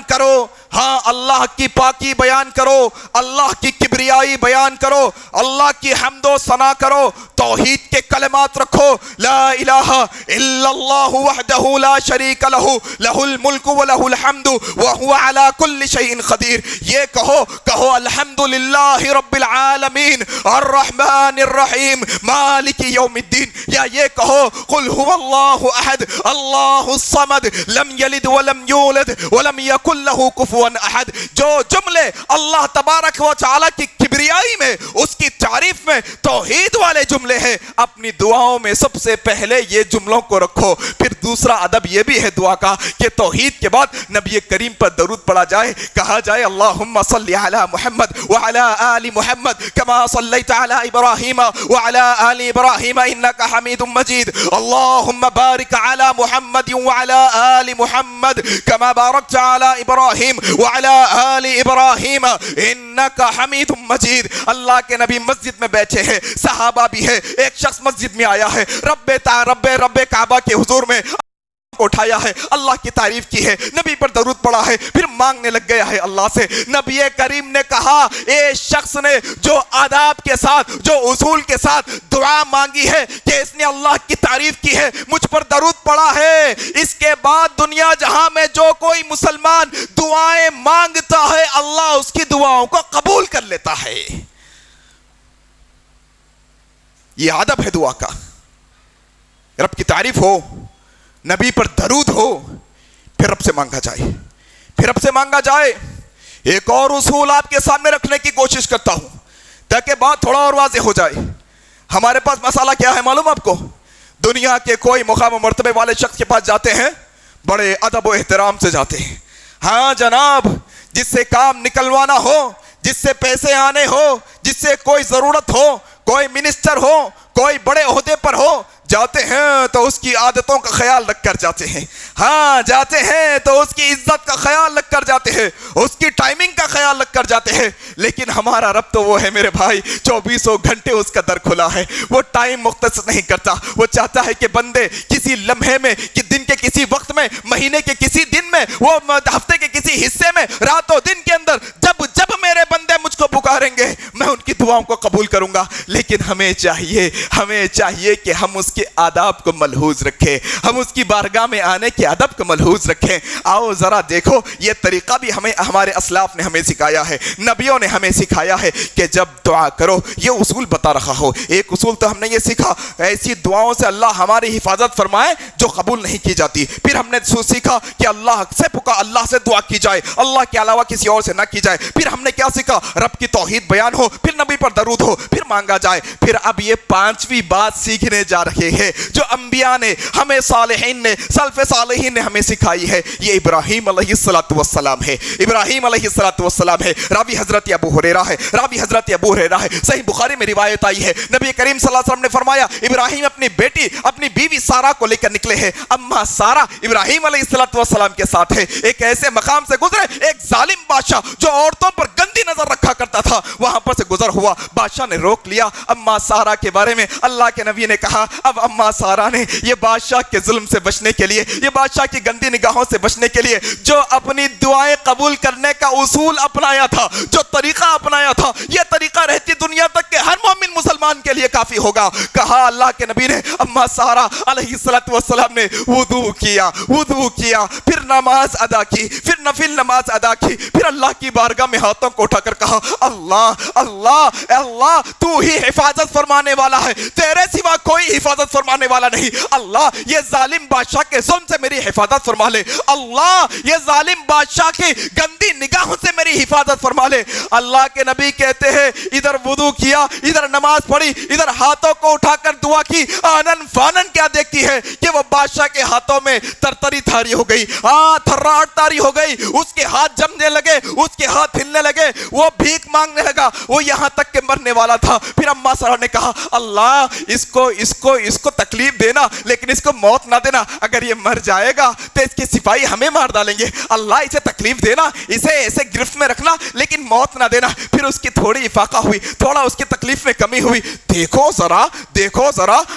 کرو. ہاں اللہ کی پاکی بیان کرو، اللہ کی کبریائی بیان کرو، اللہ کی حمد و ثنا کرو، توحید کے کلمات رکھو. لا الہ الا اللہ وحدہ لا شریک لہ لہ الملک ولہ الحمد وہو علی کل شیء قدیر. یہ کہو الحمدللہ رب العالمین الرحمن الرحیم مالک یوم الدین. یا یہ کہو قل هو اللہ احد اللہ الصمد لم یلد ولم یولد ولم یکن لہ کفوا احد. جو جملے اللہ تبارک و تعالی کی کبریائی میں، اس کی تعریف میں توحید والے جملے ہیں، اپنی دعاؤں میں سب سے پہلے یہ جملوں کو رکھو. پھر دوسرا ادب یہ بھی ہے دعا کا کہ توحید کے بعد نبی کریم پر درود پڑھا جائے. کہا جائے اللہم صلی علی محمد وعلی آل محمد کما صلیت علی ابراہیم وعلی آل ابراہیم انکا حمید مجید. اللہم بارک علی محمد وعلی آل محمد کما بارکت علی ابراہیم وعلی آل ابراہیم انکا حمید مجید. اللہ کے نبی مسجد میں بیٹھے ہیں، صحابہ بھی ہے. ایک شخص مسجد میں آیا ہے، رب کعبہ کے حضور میں اٹھایا ہے، اللہ کی تعریف کی ہے، نبی پر درود پڑا ہے، پھر مانگنے لگ گیا ہے اللہ سے. نبی کریم نے کہا اے شخص نے جو آداب کے ساتھ، جو اصول کے ساتھ دعا مانگی ہے کہ اس نے اللہ کی تعریف کی ہے، مجھ پر درود پڑا ہے، اس کے بعد دنیا جہاں میں جو کوئی مسلمان دعائیں مانگتا ہے اللہ اس کی دعاؤں کو قبول کر لیتا ہے. یہ ادب ہے دعا کا. رب کی تعریف ہو، نبی پر درود ہو، پھر رب سے مانگا جائے. ایک اور اصول آپ کے سامنے رکھنے کی کوشش کرتا ہوں تاکہ بات تھوڑا اور واضح ہو جائے. ہمارے پاس مسئلہ کیا ہے معلوم آپ کو؟ دنیا کے کوئی مقام و مرتبے والے شخص کے پاس جاتے ہیں، بڑے ادب و احترام سے جاتے ہیں. ہاں جناب، جس سے کام نکلوانا ہو، جس سے پیسے آنے ہو، جس سے کوئی ضرورت ہو، کوئی منسٹر ہو، کوئی بڑے عہدے پر ہو، جاتے ہیں تو اس کی عادتوں کا خیال رکھ کر جاتے ہیں، ہاں جاتے ہیں تو اس کی عزت کا خیال رکھ کر جاتے ہیں، اس کی ٹائمنگ کا خیال رکھ کر جاتے ہیں، لیکن ہمارا رب تو وہ ہے میرے بھائی 24 گھنٹے اس کا در کھلا ہے، وہ ٹائم مختص نہیں کرتا، وہ چاہتا ہے کہ بندے کسی لمحے میں، کہ دن کے کسی وقت میں، مہینے کے کسی دن میں، وہ ہفتے کے کسی حصے میں، رات و دن کے اندر جب میرے بندے مجھ کو پکاریں گے میں ان کی دعاؤں کو قبول کروں گا، لیکن ہمیں چاہیے کہ ہم اس کے آداب کو ملحوظ رکھیں، ہم اس کی بارگاہ میں آنے کے ادب کو ملحوظ رکھیں۔ آؤ ذرا دیکھو، یہ طریقہ بھی ہمارے اسلاف نے ہمیں سکھایا ہے، نبیوں نے ہمیں سکھایا ہے کہ جب دعا کرو، یہ اصول بتا رہا ہو۔ ایک اصول تو ہم نے یہ سیکھا، ایسی دعاؤں سے اللہ ہماری حفاظت فرمائے جو قبول نہیں کی جاتی۔ پھر ہم نے سیکھا کہ اللہ سے دعا کی جائے، اللہ کے علاوہ کسی اور سے نہ کی جائے۔ پھر ہم نے کیا سیکھا؟ رب کی توحید بیان ہو، پھر نبی پر درود ہو، پھر مانگا جائے۔ پھر اب یہ 5ویں بات سیکھنے جا رہے ہیں جو انبیاء نے ہمیں، صالحین نے، سلف صالحین نے ہمیں سکھائی ہے، یہ ابراہیم علیہ السلام ہے، ابراہیم علیہ السلام ہے۔ راوی حضرت ابو ہریرہ ہے، صحیح بخاری میں روایت آئی ہے، نبی کریم صلی اللہ علیہ وسلم نے فرمایا ابراہیم اپنی بیوی سارہ کو لے کر نکلے ہیں، اما سارہ ابراہیم علیہ السلام کے ساتھ ہے۔ ایک ایسے مقام سے گزرے، ایک ظالم بادشاہ جو عورتوں پر گندی نظر رکھا کرتا تھا، وہاں پر سے گزر ہوا، بادشاہ نے روک لیا۔ اما سارہ کے بارے میں اللہ کے نبی نے کہا، اب اما سارہ نے یہ بادشاہ کے ظلم سے بچنے کے لیے، یہ بادشاہ کی گندی نگاہوں سے بچنے کے لیے جو اپنی دعائیں قبول کرنے کا اصول اپنایا تھا، جو طریقہ اپنایا تھا، یہ طریقہ رہتی دنیا تک کہ ہر مومن مسلمان کے لیے کافی ہوگا۔ کہا اللہ کے نبی نے، اما سارہ علیہ السلام نے وضو کیا، پھر نماز ادا کی، پھر نفل نماز ادا کی، پھر اللہ کی بارگاہ میں ہاتھوں کو اٹھا کر کہا، اللہ تو ہی حفاظت فرمانے والا ہے، تیرے سوا کوئی حفاظت فرمانے والا نہیں۔ اللہ یہ ظالم بادشاہ کے ظلم سے میری حفاظت فرما لے، اللہ یہ ظالم بادشاہ کی گندی نگاہوں سے میری حفاظت فرما لے۔ اللہ کے نبی کہتے ہیں ادھر وضو کیا، ادھر نماز پڑھی، ادھر ہاتھوں کو اٹھا کر دعا کی، آنن فانن کیا دیکھتی ہے کہ وہ بادشاہ کے ہاتھوں میں ترتری تھاری ہو گئی، تھراٹ تاری ہو گئی، اس کے ہاتھ جمنے لگے، اس کے ہاتھ ہلنے لگے، وہ بھیک مانگنے لگا، وہ یہاں تک کہ مرنے والا تھا۔ پھر اما سارہ نے کہا، اللہ اس کو تکلیف دینا لیکن اس کو موت نہ دینا، اگر یہ مر جائے گا تو اس کے سپاہی ہمیں مار ڈالیں گے، اللہ اسے تکلیف دینا، اسے ایسے گرفت میں رکھنا لیکن موت نہ دینا۔ پھر اس کی تھوڑی افاقہ ہوئی، تھوڑا اس کی تکلیف میں کمی ہوئی، دیکھو ذرا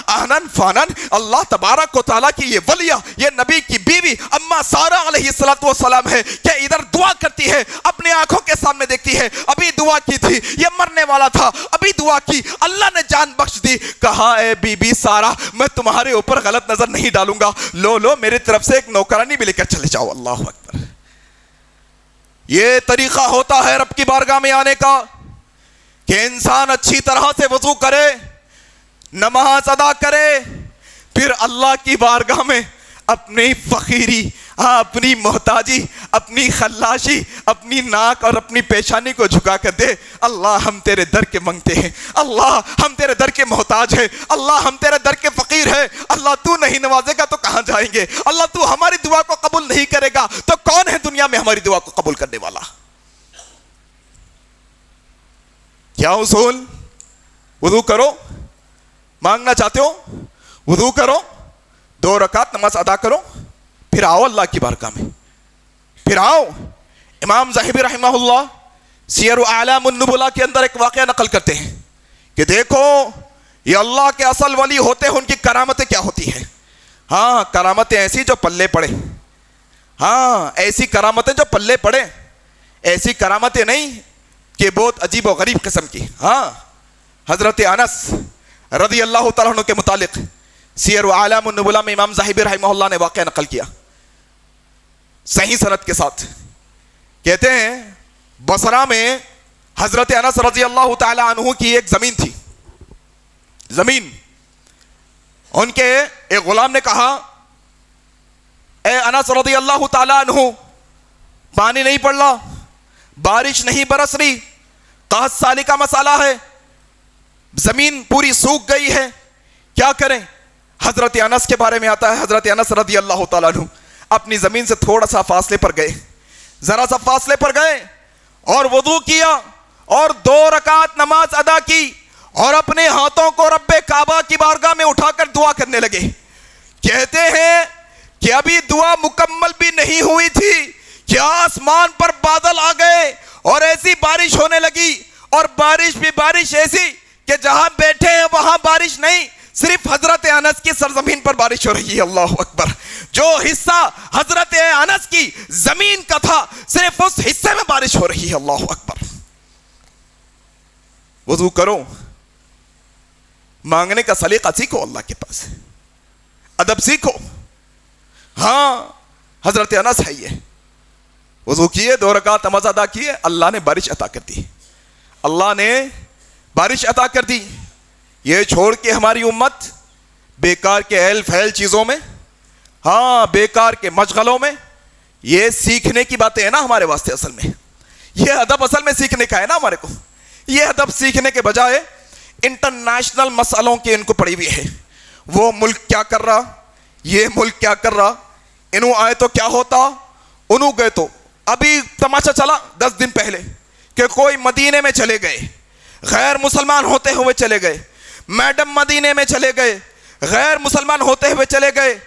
آنن فانن اللہ تبارک و تعالیٰ کی یہ ولیہ، یہ نبی کی بیوی اما سارہ علیہ السلام ہے کہ ادھر دعا کرتی ہے، اپنے آنکھوں کے سامنے دیکھتی ہے، ابھی دعا کی تھی، یہ مرنے والا تھا، ابھی دعا کی، اللہ نے جان بخش دی۔ کہا اے بی بی سارہ میں تمہارے اوپر غلط نظر نہیں ڈالوں گا، لو میری طرف سے ایک نوکرانی بھی لے کر چلے جاؤ۔ اللہ اکبر۔ یہ طریقہ ہوتا ہے رب کی بارگاہ میں آنے کا کہ انسان اچھی طرح سے وضو کرے، نماز ادا کرے، پھر اللہ کی بارگاہ میں اپنی فقیری، اپنی محتاجی، اپنی خلاشی، اپنی ناک اور اپنی پیشانی کو جھکا کر دے، اللہ ہم تیرے در کے منگتے ہیں، اللہ ہم تیرے در کے محتاج ہیں، اللہ ہم تیرے در کے فقیر ہیں، اللہ تو نہیں نوازے گا تو کہاں جائیں گے، اللہ تو ہماری دعا کو قبول نہیں کرے گا تو کون ہے دنیا میں ہماری دعا کو قبول کرنے والا؟ کیا اصول؟ وضو کرو، مانگنا چاہتے ہو وضو کرو، 2 رکعت نماز ادا کرو، پھر آؤ اللہ کی بارگاہ میں، پھر آؤ۔ امام ذہبی رحمہ اللہ سیر اعلام النبلاء کے اندر ایک واقعہ نقل کرتے ہیں کہ دیکھو یہ اللہ کے اصل ولی ہوتے ہیں، ان کی کرامتیں کیا ہوتی ہیں۔ ہاں کرامتیں ایسی جو پلے پڑے، ہاں ایسی کرامتیں جو پلے پڑے، ایسی کرامتیں نہیں کہ بہت عجیب و غریب قسم کی۔ ہاں حضرت انس رضی اللہ تعالیٰ عنہ کے متعلق سیر اعلام النبلاء میں امام ذہبی رحمہ اللہ نے واقعہ نقل کیا صحیح سند کے ساتھ۔ کہتے ہیں بصرہ میں حضرت انس رضی اللہ تعالیٰ عنہ کی ایک زمین تھی، زمین۔ ان کے ایک غلام نے کہا، اے انس رضی اللہ تعالیٰ عنہ، پانی نہیں پڑ رہا، بارش نہیں برس رہی، قحط سالی کا مسئلہ ہے، زمین پوری سوکھ گئی ہے، کیا کریں؟ حضرت انس کے بارے میں آتا ہے، حضرت انس رضی اللہ تعالیٰ عنہ اپنی زمین سے تھوڑا سا فاصلے پر گئے، ذرا سا فاصلے پر گئے اور وضو کیا اور 2 رکعت نماز ادا کی اور اپنے ہاتھوں کو رب کعبہ کی بارگاہ میں اٹھا کر دعا کرنے لگے. کہتے ہیں کہ ابھی دعا مکمل بھی نہیں ہوئی تھی کہ آسمان پر بادل آ گئے اور ایسی بارش ہونے لگی, اور بارش بھی بارش ایسی کہ جہاں بیٹھے ہیں وہاں بارش نہیں, صرف حضرت انس کی سرزمین پر بارش ہو رہی ہے. اللہ اکبر. جو حصہ حضرت انس کی زمین کا تھا صرف اس حصے میں بارش ہو رہی ہے. اللہ اکبر. وضو کرو, مانگنے کا سلیقہ سیکھو, اللہ کے پاس ادب سیکھو. ہاں حضرت انس ہے یہ, وضو کیے, 2 رکعت نماز ادا کیے, اللہ نے بارش عطا کر دی. اللہ نے بارش عطا کر دی. یہ چھوڑ کے ہماری امت بیکار کے اہل فیل چیزوں میں, ہاں بیکار کے مشغلوں میں, یہ سیکھنے کی باتیں ہیں نا ہمارے واسطے. اصل میں یہ ادب اصل میں سیکھنے کا ہے نا ہمارے کو. یہ ادب سیکھنے کے بجائے انٹرنیشنل مسئلوں کی ان کو پڑی ہوئی ہے. وہ ملک کیا کر رہا, یہ ملک کیا کر رہا, انہوں آئے تو کیا ہوتا, انہوں گئے تو. ابھی تماشا چلا 10 دن پہلے کہ کوئی مدینے میں چلے گئے, غیر مسلمان ہوتے ہوئے چلے گئے. میڈم مدینے میں چلے گئے, غیر مسلمان ہوتے ہوئے چلے گئے.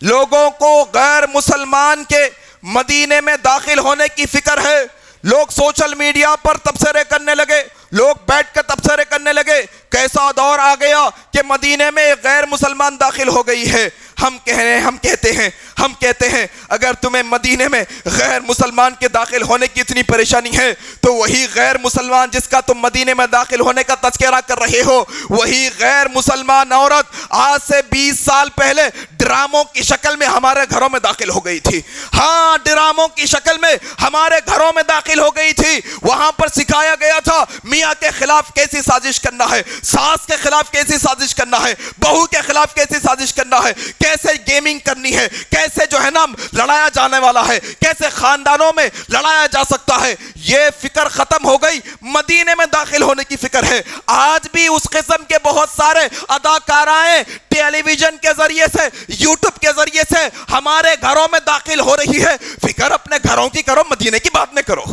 لوگوں کو غیر مسلمان کے مدینے میں داخل ہونے کی فکر ہے. لوگ سوشل میڈیا پر تبصرے کرنے لگے, لوگ بیٹھ کر تبصرے کرنے لگے, کیسا دور آ گیا کہ مدینے میں غیر مسلمان داخل ہو گئی ہے. ہم کہتے ہیں اگر تمہیں مدینے میں غیر مسلمان کے داخل ہونے کی اتنی پریشانی ہے تو وہی غیر مسلمان جس کا تم مدینے میں داخل ہونے کا تذکرہ کر رہے ہو, وہی غیر مسلمان عورت آج سے 20 سال پہلے ڈراموں کی شکل میں ہمارے گھروں میں داخل ہو گئی تھی. ہاں ڈراموں کی شکل میں ہمارے گھروں میں داخل ہو گئی تھی. وہاں پر سکھایا گیا تھا میاں کے خلاف کیسی سازش کرنا ہے, ساس کے خلاف کیسی سازش کرنا ہے, بہو کے خلاف کیسی سازش کرنا ہے, کیسے گیمنگ کرنی ہے, کیسے جو ہے نا لڑایا جانے والا ہے, کیسے خاندانوں میں لڑایا جا سکتا ہے. یہ فکر ختم ہو گئی, مدینے میں داخل ہونے کی فکر ہے. آج بھی اس قسم کے بہت سارے اداکارائیں ٹیلی ویژن کے ذریعے سے, یوٹیوب کے ذریعے سے ہمارے گھروں میں داخل ہو رہی ہے. فکر اپنے گھروں کی کرو, مدینے کی بات نہ کرو.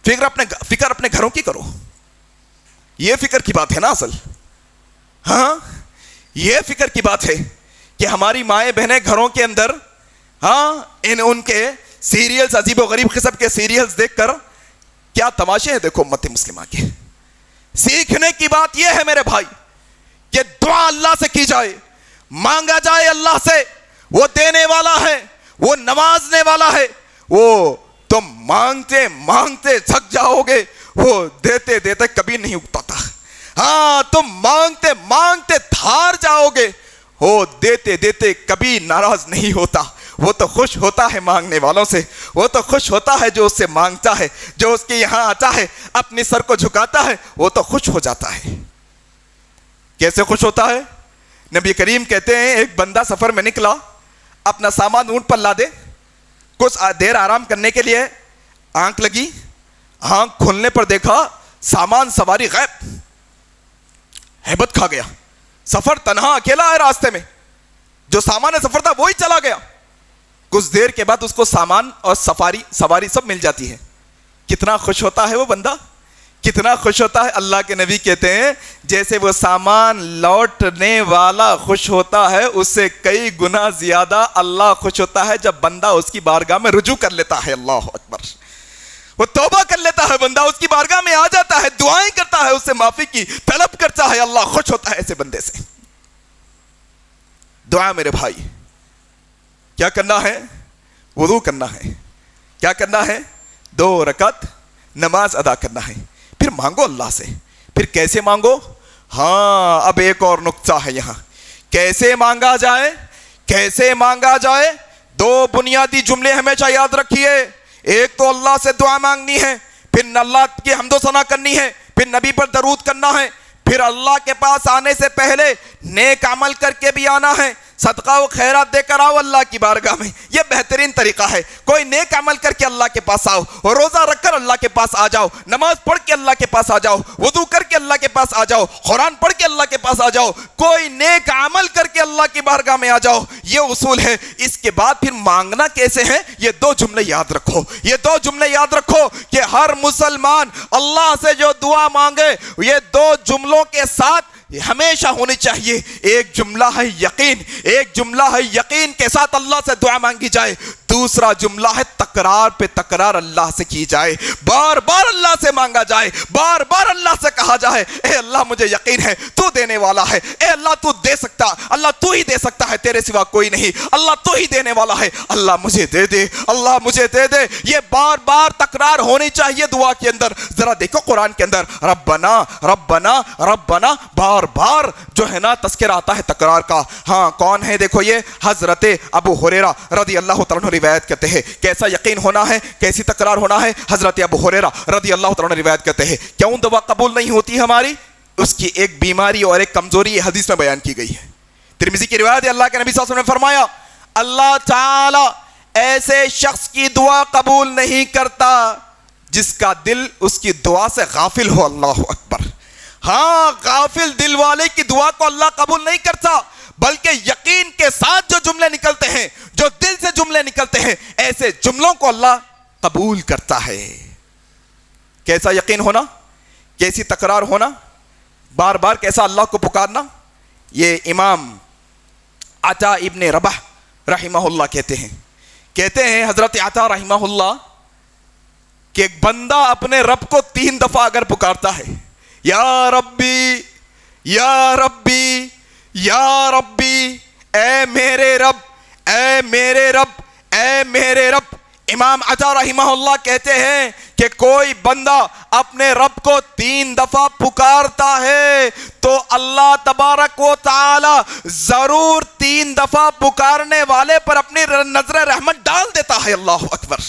فکر اپنے گھروں کی کرو. یہ فکر کی بات ہے نا اصل. ہاں یہ فکر کی بات ہے کہ ہماری مائیں بہنیں گھروں کے اندر, ہاں ان کے سیریلز, عجیب و غریب قسم کے سیریلز دیکھ کر کیا تماشے ہیں دیکھو امت مسلمہ کے. سیکھنے کی بات یہ ہے میرے بھائی کہ دعا اللہ سے کی جائے, مانگا جائے اللہ سے. وہ دینے والا ہے, وہ نوازنے والا ہے. وہ تم مانگتے مانگتے تھک جاؤ گے, وہ دیتے دیتے کبھی نہیں اگتا. ہاں تم مانگتے مانگتے تھار جاؤ گے, وہ دیتے دیتے کبھی ناراض نہیں ہوتا. وہ تو خوش ہوتا ہے مانگنے والوں سے, وہ تو خوش ہوتا ہے جو اس سے مانگتا ہے, جو اس کے یہاں آتا ہے اپنی سر کو جھکاتا ہے, وہ تو خوش ہو جاتا ہے. کیسے خوش ہوتا ہے؟ نبی کریم کہتے ہیں ایک بندہ سفر میں نکلا, اپنا سامان اونٹ پر لا دے, کچھ دیر آرام کرنے کے لیے آنکھ لگی, آنکھ کھولنے پر دیکھا سامان سواری غائب. ہیبت کھا گیا. سفر تنہا اکیلا ہے راستے میں, جو سامان سفر تھا وہی چلا گیا. کچھ دیر کے بعد اس کو سامان اور سواری سب مل جاتی ہے. کتنا خوش ہوتا ہے وہ بندہ, کتنا خوش ہوتا ہے. اللہ کے نبی کہتے ہیں جیسے وہ سامان لوٹنے والا خوش ہوتا ہے, اس سے کئی گنا زیادہ اللہ خوش ہوتا ہے جب بندہ اس کی بارگاہ میں رجوع کر لیتا ہے. اللہ اکبر. وہ توبہ کر لیتا ہے بندہ, اس کی بارگاہ میں آ جاتا ہے, دعائیں کرتا ہے, اس سے معافی کی طلب کرتا ہے. اللہ خوش ہوتا ہے ایسے بندے سے. دعا میرے بھائی کیا کرنا ہے؟ وضو کرنا ہے. کیا کرنا ہے؟ 2 رکعت نماز ادا کرنا ہے. پھر مانگو اللہ سے. پھر کیسے مانگو؟ ہاں اب ایک اور نقطہ ہے یہاں. کیسے مانگا جائے؟ کیسے مانگا جائے؟ 2 بنیادی جملے ہمیشہ یاد رکھیے. ایک تو اللہ سے دعا مانگنی ہے, پھر اللہ کی حمد و ثنا کرنی ہے, پھر نبی پر درود کرنا ہے, پھر اللہ کے پاس آنے سے پہلے نیک عمل کر کے بھی آنا ہے. صدقہ و خیرات دے کر آؤ اللہ کی بارگاہ میں، یہ بہترین طریقہ ہے۔ کوئی نیک عمل کر کے اللہ کے پاس آؤ، روزہ رکھ کر اللہ کے پاس آ جاؤ، نماز پڑھ کے اللہ کے پاس آ جاؤ، وضو کر کے اللہ کے پاس آ جاؤ، قرآن پڑھ کے اللہ کے پاس آ جاؤ، کوئی نیک عمل کر کے اللہ کی بارگاہ میں آ جاؤ، یہ اصول ہے۔ اس کے بعد پھر مانگنا کیسے ہے، یہ دو جملے یاد رکھو، یہ دو جملے یاد رکھو کہ ہر مسلمان اللہ سے جو دعا مانگے یہ دو جملوں کے ساتھ ہمیشہ ہونی چاہیے۔ ایک جملہ ہے یقین، ایک جملہ ہے یقین کے ساتھ اللہ سے دعا مانگی جائے، دوسرا جملہ ہے تکرار پہ تکرار اللہ سے کی جائے، بار بار اللہ سے مانگا جائے، بار بار اللہ سے کہا جائے اے اللہ مجھے یقین ہے تو دینے والا ہے، اے اللہ تو دے سکتا، اللہ تو ہی دے سکتا ہے، تیرے سوا کوئی نہیں، اللہ تو ہی دینے والا ہے، اللہ مجھے دے دے، اللہ مجھے دے دے۔ یہ بار بار تکرار ہونی چاہیے دعا کے اندر۔ ذرا دیکھو قرآن کے اندر ربنا ربنا ربنا بار بار جو ہے نا تذکرہ آتا ہے تکرار کا۔ ہاں کون ہے، دیکھو یہ حضرت ابو ہریرہ رضی اللہ تعالیٰ عنہ روایت کرتے ہیں۔ کیسا یقین ہونا ہے، کیسی تکرار ہونا ہے، حضرت ابو ہریرہ رضی اللہ تعالیٰ عنہ روایت کرتے ہیں۔ کیوں دعا قبول نہیں ہوتی ہماری؟ اس کی ایک بیماری اور ایک کمزوری یہ حدیث میں بیان کی گئی ہے۔ ترمذی کی روایت ہے، اللہ کے نبی صلی اللہ علیہ وسلم نے فرمایا اللہ تعالی ایسے شخص کی دعا قبول نہیں کرتا جس کا دل اس کی دعا سے غافل ہو۔ اللہ اکبر۔ ہاں غافل دل والے کی دعا کو اللہ قبول نہیں کرتا، بلکہ یقین کے ساتھ جو جملے نکلتے ہیں، جو دل سے جملے نکلتے ہیں، ایسے جملوں کو اللہ قبول کرتا ہے۔ کیسا یقین ہونا، کیسی تکرار ہونا، بار بار کیسا اللہ کو پکارنا، یہ امام عطا ابن رباح رحمہ اللہ کہتے ہیں حضرت عطا رحمہ اللہ کہ ایک بندہ اپنے رب کو 3 دفعہ اگر پکارتا ہے، یا ربی یا ربی یا ربی، اے میرے رب اے میرے رب اے میرے رب، امام عطا رحمہ اللہ کہتے ہیں کہ کوئی بندہ اپنے رب کو 3 دفعہ پکارتا ہے تو اللہ تبارک و تعالی ضرور 3 دفعہ پکارنے والے پر اپنی نظر رحمت ڈال دیتا ہے۔ اللہ اکبر۔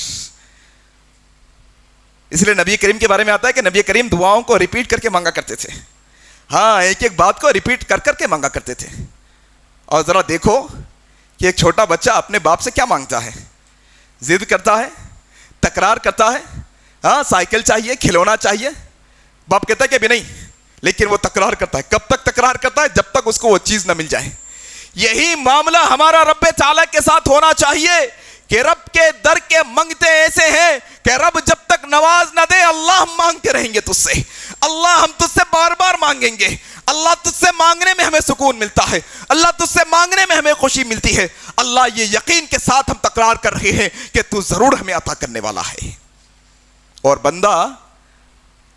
اس لیے نبی کریم کے بارے میں آتا ہے کہ نبی کریم دعاؤں کو ریپیٹ کر کے مانگا کرتے تھے۔ ہاں ایک ایک بات کو ریپیٹ کر کر کے مانگا کرتے تھے۔ اور ذرا دیکھو کہ ایک چھوٹا بچہ اپنے باپ سے کیا مانگتا ہے، ضد کرتا ہے، تکرار کرتا ہے، ہاں سائیکل چاہیے، کھلونا چاہیے، باپ کہتا ہے کہ بھی نہیں، لیکن وہ تکرار کرتا ہے۔ کب تک تکرار کرتا ہے؟ جب تک اس کو وہ چیز نہ مل جائے۔ یہی معاملہ ہمارا رب تعالیٰ کے ساتھ ہونا چاہیے کہ رب کے در کے منگتے ایسے ہیں کہ رب جب تک نواز نہ دے اللہ ہم مانگتے رہیں گے تجھ سے، اللہ ہم تجھ سے بار بار مانگیں گے، اللہ تجھ سے مانگنے میں ہمیں سکون ملتا ہے، اللہ تجھ سے مانگنے میں ہمیں خوشی ملتی ہے، اللہ یہ یقین کے ساتھ ہم تکرار کر رہے ہیں کہ تو ضرور ہمیں عطا کرنے والا ہے۔ اور بندہ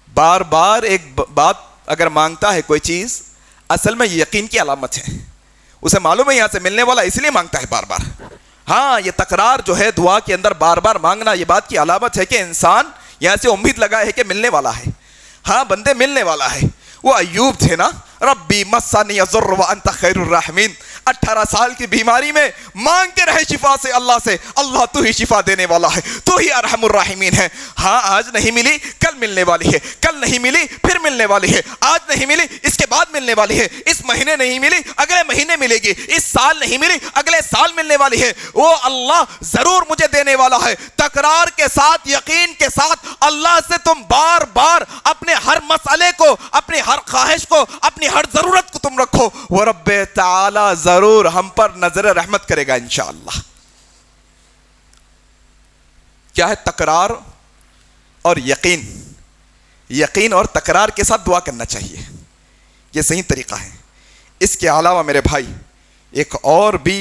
بار بار ایک بات اگر مانگتا ہے کوئی چیز، اصل میں یہ یقین کی علامت ہے، اسے معلوم ہے یہاں سے ملنے والا، اس لیے مانگتا ہے بار بار۔ ہاں یہ تکرار جو ہے دعا کے اندر بار بار مانگنا، یہ بات کی علامت ہے کہ انسان یہاں سے امید لگائے ہے کہ ملنے والا ہے۔ ہاں بندے ملنے والا ہے۔ وہ ایوب تھے نا، ربی مسنی الضر وانت خیر الراحمین، 18 سال کی بیماری میں مانگتے رہے شفا سے اللہ سے، اللہ تو ہی شفا دینے والا ہے، تو ہی ارحم الراحمین ہے۔ ہاں آج نہیں ملی کل ملنے والی ہے، کل نہیں ملی پھر ملنے والی ہے، آج نہیں ملی اس کے بعد ملنے والی ہے، اس مہینے نہیں ملی اگلے مہینے ملے گی، اس سال نہیں ملی اگلے سال ملنے والی ہے، وہ اللہ ضرور مجھے دینے والا ہے۔ تکرار کے ساتھ یقین کے ساتھ اللہ سے تم بار بار اپنے ہر مسئلے کو، اپنی ہر خواہش کو، اپنی ہر ضرورت کو تم رکھو، وہ رب تعالی ضرور ہم پر نظر رحمت کرے گا انشاءاللہ۔ کیا ہے؟ تکرار اور یقین۔ یقین اور تکرار کے ساتھ دعا کرنا چاہیے، یہ صحیح طریقہ ہے۔ اس کے علاوہ میرے بھائی ایک اور بھی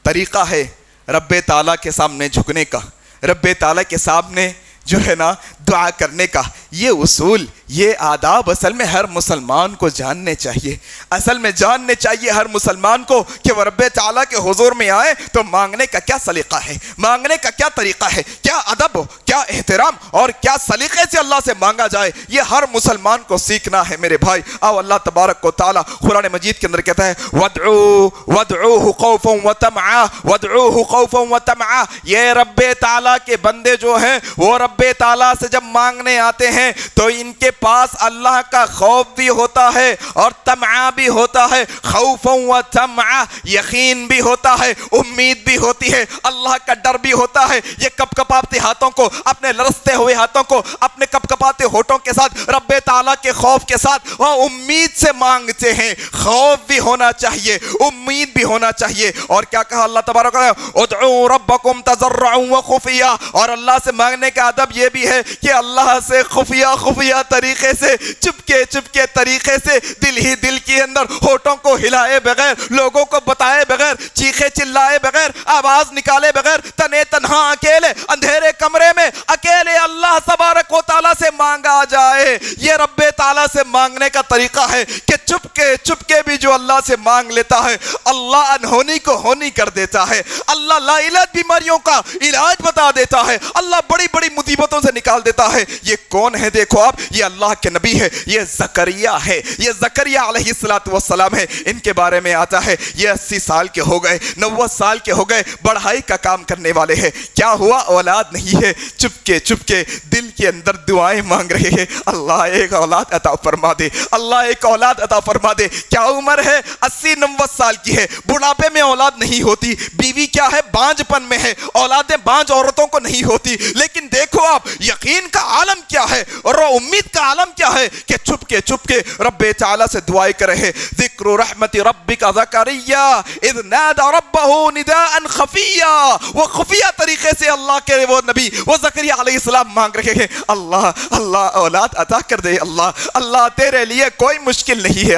طریقہ ہے رب تعالیٰ کے سامنے جھکنے کا، رب تعالیٰ کے سامنے جو ہے نا دعا کرنے کا۔ یہ اصول، یہ آداب اصل میں ہر مسلمان کو جاننے چاہیے، اصل میں جاننے چاہیے ہر مسلمان کو کہ وہ رب تعالیٰ کے حضور میں آئے تو مانگنے کا کیا سلیقہ ہے، مانگنے کا کیا طریقہ ہے، کیا ادب، کیا احترام اور کیا سلیقے سے اللہ سے مانگا جائے، یہ ہر مسلمان کو سیکھنا ہے میرے بھائی۔ آؤ اللہ تبارک و تعالیٰ قرآن مجید کے اندر کہتا ہے وَادْعُوهُ خَوْفًا وَطَمْعًا وَادْعُوهُ خَوْفًا وَطَمْعًا۔ یہ رب تعالیٰ کے بندے جو ہیں وہ رب تعالیٰ سے جب مانگنے آتے ہیں ہیں تو ان کے پاس اللہ کا خوف بھی ہوتا ہے اور طمع بھی ہوتا ہے. خوف و طمع, یقین بھی ہوتا ہے, امید بھی ہوتی ہے, اللہ کا ڈر بھی ہوتا ہے. یہ کپ کپاتے ہاتھوں کو, اپنے لرزتے ہوئے ہاتھوں کو, اپنے کپ کپاتے ہونٹوں کے ساتھ رب تعالیٰ کے خوف کے ساتھ وہ امید سے مانگتے ہیں. خوف بھی ہونا چاہیے, امید بھی ہونا چاہیے. اور کیا کہا اللہ تبارک و تعالیٰ, ادعوا ربکم تضرعا وخفیا. اور اللہ سے مانگنے کا ادب یہ بھی ہے کہ اللہ سے خفیہ طریقے سے, چپکے طریقے سے, دل ہی دل کے اندر, ہونٹوں کو ہلائے بغیر, لوگوں کو بتائے بغیر, چیخے چلائے بغیر, آواز نکالے بغیر, تنے تنہا اکیلے اندھیرے کمرے میں اکیلے اللہ تبارک و تعالیٰ سے مانگا جائے. یہ رب تعالیٰ سے مانگنے کا طریقہ ہے کہ چپکے بھی جو اللہ سے مانگ لیتا ہے اللہ انہونی کو ہونی کر دیتا ہے. اللہ لا علاج بیماریوں کا علاج بتا دیتا ہے. اللہ بڑی بڑی مصیبتوں سے نکال دیتا ہے. یہ کون ہے دیکھو آپ, یہ اللہ کے نبی ہے, یہ زکریا ہے, یہ زکریا علیہ السلام ہے. ان کے بارے میں آتا ہے یہ 80 سال کے ہو گئے, 90 سال کے ہو گئے, بڑھائی کا کام کرنے والے ہیں. کیا ہوا, اولاد نہیں ہے, چپکے دل کے اندر دعائیں مانگ رہے ہیں, اللہ ایک اولاد عطا فرما دے, اللہ ایک اولاد عطا فرما دے. کیا عمر ہے, 80-90 سال کی ہے, بڑھاپے میں اولاد نہیں ہوتی. بیوی کیا ہے, بانجھ پن میں ہے, اولادیں بانجھ عورتوں کو نہیں ہوتی. لیکن دیکھو آپ یقین کا عالم کیا ہے اور امید کا عالم کیا ہے کہ چپکے رب تعالیٰ سے دعائیں کر رہے. ذکر رحمت ربک زکریا اذ نادى ربہ نداء خفیا. وہ خفیہ طریقے سے اللہ کے وہ نبی وہ زکریا علیہ السلام مانگ رہے ہیں, اللہ اولاد عطا کر دے. اللہ تیرے لیے کوئی مشکل نہیں ہے,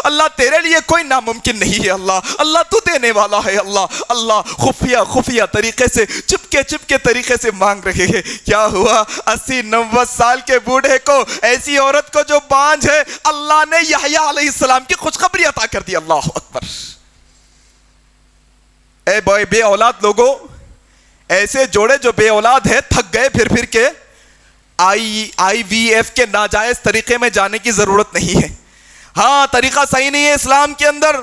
اللہ تیرے لیے کوئی ناممکن نہیں ہے. اللہ تو دینے والا ہے. اللہ خفیہ طریقے سے, چپکے طریقے سے مانگ رہے ہیں. کیا ہوا, 80-90 سال کے بوڑھے کو, ایسی عورت کو جو بانجھ ہے, اللہ نے یحییٰ علیہ السلام کی خوشخبری عطا کر دی. اللہ اکبر. اے بے اولاد لوگوں, ایسے جوڑے جو بے اولاد ہے تھک گئے پھر کے آئی وی ایف کے ناجائز طریقے میں جانے کی ضرورت نہیں ہے. ہاں طریقہ صحیح نہیں ہے اسلام کے اندر.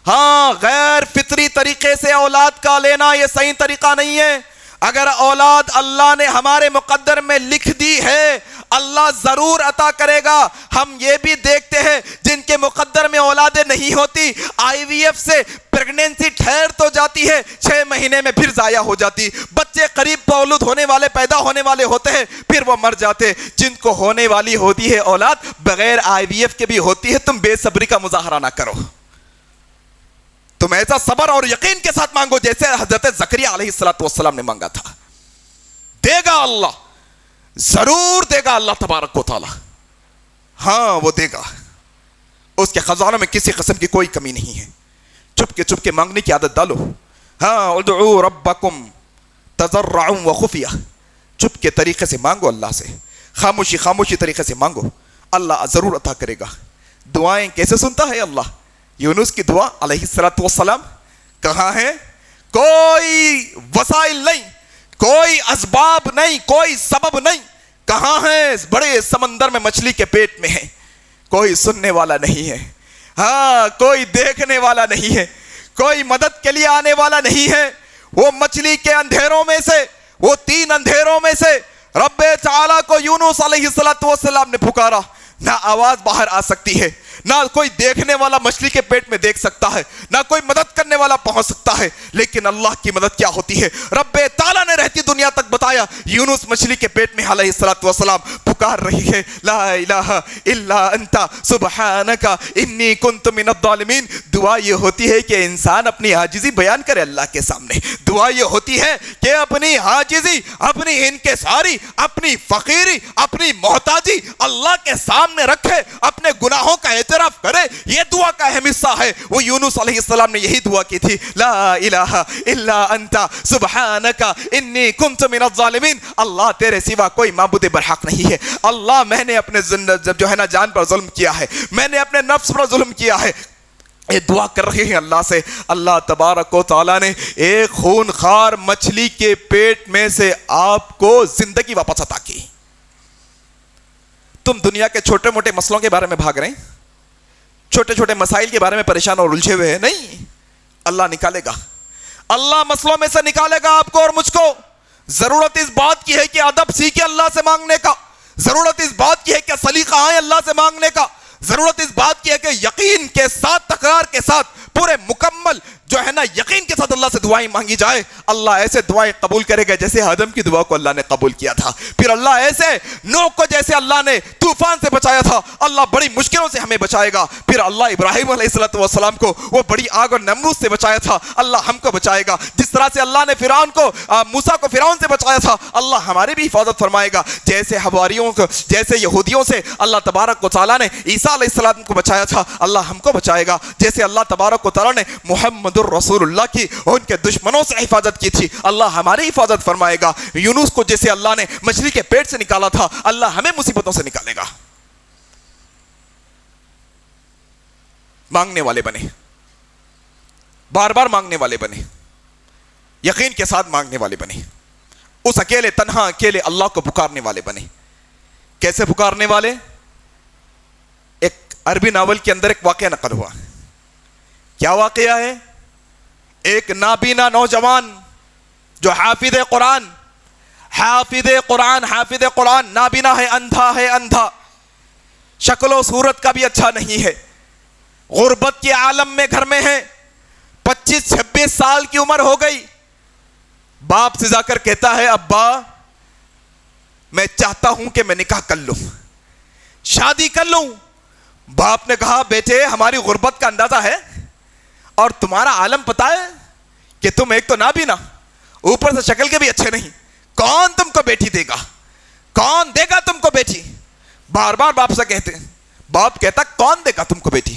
ہاں غیر فطری طریقے سے اولاد کا لینا یہ صحیح طریقہ نہیں ہے. اگر اولاد اللہ نے ہمارے مقدر میں لکھ دی ہے اللہ ضرور عطا کرے گا. ہم یہ بھی دیکھتے ہیں جن کے مقدر میں اولادیں نہیں ہوتی, آئی وی ایف سے پریگنینسی ٹھہر تو جاتی ہے, 6 مہینے میں پھر ضائع ہو جاتی. بچے قریب مولود ہونے والے, پیدا ہونے والے ہوتے ہیں, پھر وہ مر جاتے. جن کو ہونے والی ہوتی ہے اولاد بغیر آئی وی ایف کے بھی ہوتی ہے. تم بے صبری کا مظاہرہ نہ کرو, تم ایسا صبر اور یقین کے ساتھ مانگو جیسے حضرت زکریا علیہ السلام نے مانگا تھا. دے گا اللہ, ضرور دے گا اللہ تبارک و تعالی. ہاں وہ دے گا, اس کے خزانوں میں کسی قسم کی کوئی کمی نہیں ہے. چپکے مانگنے کی عادت ڈالو. ہاں ادعوا ربکم تضرعا وخفیا, چپکے طریقے سے مانگو اللہ سے, خاموشی طریقے سے مانگو, اللہ ضرور عطا کرے گا. دعائیں کیسے سنتا ہے اللہ؟ یونس کی دعا علیہ السلام کہاں ہے؟ کوئی وسائل نہیں, کوئی اسباب نہیں, کوئی سبب نہیں. کہاں ہے؟ بڑے سمندر میں مچھلی کے پیٹ میں ہے. کوئی سننے والا نہیں ہے, ہاں کوئی دیکھنے والا نہیں ہے, کوئی مدد کے لیے آنے والا نہیں ہے. وہ مچھلی کے اندھیروں میں سے, وہ 3 اندھیروں میں سے رب تعالیٰ کو یونس علیہ السلام نے پکارا. نہ آواز باہر آ سکتی ہے, نہ کوئی دیکھنے والا مچھلی کے پیٹ میں دیکھ سکتا ہے, نہ کوئی مدد کرنے والا پہنچ سکتا ہے. لیکن اللہ کی مدد کیا ہوتی ہے؟ رب تعالیٰ نے رہتی دنیا تک بتایا. یونس مچھلی کے پیٹ میں علیہ السلام پکار رہی ہے, لا الہ الا انت سبحانک انی کنت من الظالمین. دعا یہ ہوتی ہے کہ انسان اپنی عاجزی بیان کرے اللہ کے سامنے. دعا یہ ہوتی ہے کہ اپنی عاجزی, اپنی انکساری, اپنی فقیری, اپنی محتاجی اللہ کے سامنے رکھے, اپنے گناہوں کا اعتراف کرے. یہ دعا کا اہم حصہ ہے. وہ یونس علیہ السلام نے یہی دعا کی تھی, لا الہ الا انت سبحانک انی کنت من الظالمین. اللہ تیرے سوا کوئی معبود برحق نہیں ہے. اللہ میں نے اپنے جو ہے نا جان پر ظلم کیا ہے, میں نے اپنے نفس پر ظلم کیا ہے. یہ دعا کر رہے ہیں اللہ سے. اللہ تبارک و تعالیٰ نے ایک خون خوار مچھلی کے پیٹ میں سے آپ کو زندگی واپس عطا کی. تم دنیا کے چھوٹے موٹے مسئلوں کے بارے میں بھاگ رہے ہیں, چھوٹے مسائل کے بارے میں پریشان اور الجھے ہوئے ہیں. نہیں, اللہ نکالے گا, اللہ مسئلوں میں سے نکالے گا آپ کو اور مجھ کو. ضرورت اس بات کی ہے کہ ادب سیکھے اللہ سے مانگنے کا, ضرورت اس بات کی ہے کہ سلیقہ آئے اللہ سے مانگنے کا، ضرورت اس بات کی ہے کہ یقین کے ساتھ، تکرار کے ساتھ، پورے مکمل جو ہے نا یقین کے ساتھ اللہ سے دعائیں مانگی جائے. اللہ ایسے دعائیں قبول کرے گا جیسے آدم کی دعا کو اللہ نے قبول کیا تھا. پھر اللہ ایسے نوح کو جیسے اللہ نے طوفان سے بچایا تھا، اللہ بڑی مشکلوں سے ہمیں بچائے گا. پھر اللہ ابراہیم علیہ السلام کو وہ بڑی آگ اور نمرود سے بچایا تھا، اللہ ہم کو بچائے گا. جس طرح سے اللہ نے موسیٰ کو فرعون سے بچایا تھا، اللہ ہماری بھی حفاظت فرمائے گا. جیسے حواریوں کو، جیسے یہودیوں سے اللہ تبارک و تعالیٰ نے عیسیٰ علیہ السلام کو بچایا تھا، اللہ ہم کو بچائے گا. جیسے اللہ تبارک و تعالیٰ نے محمد رسول اللہ کی اور ان کے دشمنوں سے حفاظت کی تھی، اللہ ہماری حفاظت فرمائے گا. یونس کو جیسے اللہ نے مچھلی کے پیٹ سے نکالا تھا، اللہ ہمیں مصیبتوں سے نکالے گا. مانگنے والے بنے، بار بار مانگنے والے بنے، یقین کے ساتھ مانگنے والے بنے، اس اکیلے تنہا اکیلے اللہ کو پکارنے والے بنے. کیسے پکارنے والے؟ ایک عربی ناول کے اندر ایک واقعہ نقل ہوا. کیا واقعہ ہے؟ ایک نابینا نوجوان جو حافظ قرآن نابینا ہے، اندھا، شکل و صورت کا بھی اچھا نہیں ہے، غربت کے عالم میں گھر میں ہے، 25-26 سال کی عمر ہو گئی. باپ سے جا کر کہتا ہے، ابا میں چاہتا ہوں کہ میں نکاح کر لوں، شادی کر لوں. باپ نے کہا، بیٹے ہماری غربت کا اندازہ ہے اور تمہارا عالم پتا ہے کہ تم ایک تو نابینا، اوپر سے شکل کے بھی اچھے نہیں، کون تم کو بیٹی دے گا؟ کون دے گا تم کو بیٹی؟ بار بار باپ سے کہتے ہیں. باپ کہتا، کون دے گا تم کو بیٹی؟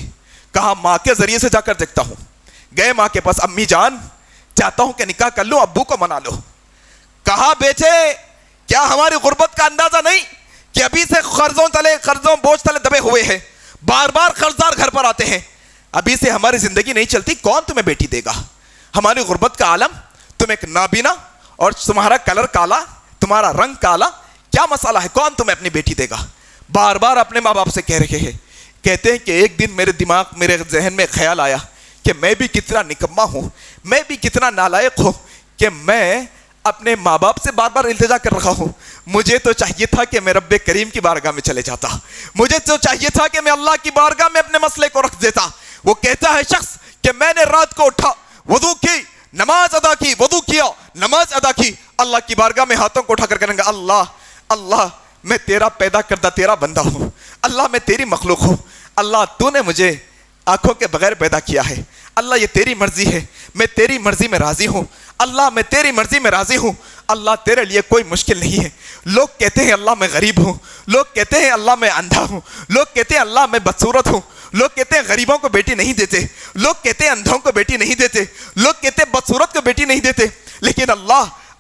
کہا، ماں کے ذریعے سے جا کر دیکھتا ہوں. گئے ماں کے پاس، امی جان چاہتا ہوں کہ نکاح کر لوں، ابو کو منا لو. کہا، بیٹے کیا ہماری غربت کا اندازہ نہیں کہ ابھی سے قرضوں بوجھ تلے دبے ہوئے ہیں، بار بار قرضدار گھر پر آتے ہیں، ابھی سے ہماری زندگی نہیں چلتی، کون تمہیں بیٹی دے گا؟ ہماری غربت کا عالم، تم ایک نابینا اور تمہارا کلر کالا، تمہارا رنگ کالا، کیا مسئلہ ہے؟ کون تمہیں اپنی بیٹی دے گا؟ بار بار اپنے ماں باپ سے کہہ رہے ہیں. کہتے ہیں کہ ایک دن میرے ذہن میں خیال آیا کہ میں بھی کتنا نکما ہوں، میں بھی کتنا نالائق ہوں کہ میں اپنے ماں باپ سے بار بار التجا کر رہا ہوں. مجھے تو چاہیے تھا کہ میں رب کریم کی بارگاہ میں چلے جاتا، مجھے تو چاہیے تھا کہ میں اللہ کی بارگاہ میں اپنے مسئلے کو رکھ دیتا. وہ کہتا ہے شخص کہ میں نے رات کو اٹھا، وضو کی، نماز ادا کی، وضو کیا، نماز ادا کی، اللہ کی بارگاہ میں ہاتھوں کو اٹھا کر کہنے گا، اللہ میں تیرا پیدا کردہ تیرا بندہ ہوں، اللہ میں تیری مخلوق ہوں، اللہ تو نے مجھے آنکھوں کے بغیر پیدا کیا ہے، اللہ یہ تیری مرضی ہے، میں تیری مرضی میں راضی ہوں، اللہ میں تیری مرضی میں راضی ہوں، اللہ تیرے لیے کوئی مشکل نہیں ہے. لوگ کہتے ہیں اللہ میں غریب ہوں، لوگ کہتے ہیں اللہ میں اندھا ہوں، لوگ کہتے ہیں اللہ میں بدصورت ہوں، لوگ کہتے ہیں غریبوں کو بیٹی نہیں دیتے، لوگ کہتے ہیں اندھوں کو بیٹی نہیں دیتے، لوگ کہتے ہیں بدصورت کو بیٹی نہیں دیتے. لیکن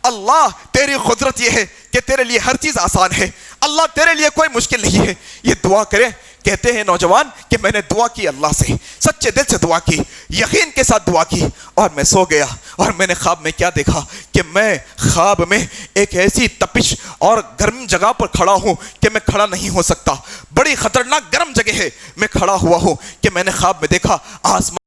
اللہ تیری قدرت یہ ہے کہ تیرے لیے ہر چیز آسان ہے، اللہ تیرے لیے کوئی مشکل نہیں ہے. یہ دعا کریں. کہتے ہیں نوجوان کہ میں نے دعا کی، اللہ سے سچے دل سے دعا کی، یقین کے ساتھ دعا کی، اور میں سو گیا اور میں نے خواب میں کیا دیکھا کہ میں خواب میں ایک ایسی تپش اور گرم جگہ پر کھڑا ہوں کہ میں کھڑا نہیں ہو سکتا، بڑی خطرناک گرم جگہ ہے، میں کھڑا ہوا ہوں کہ میں نے خواب میں دیکھا آسمان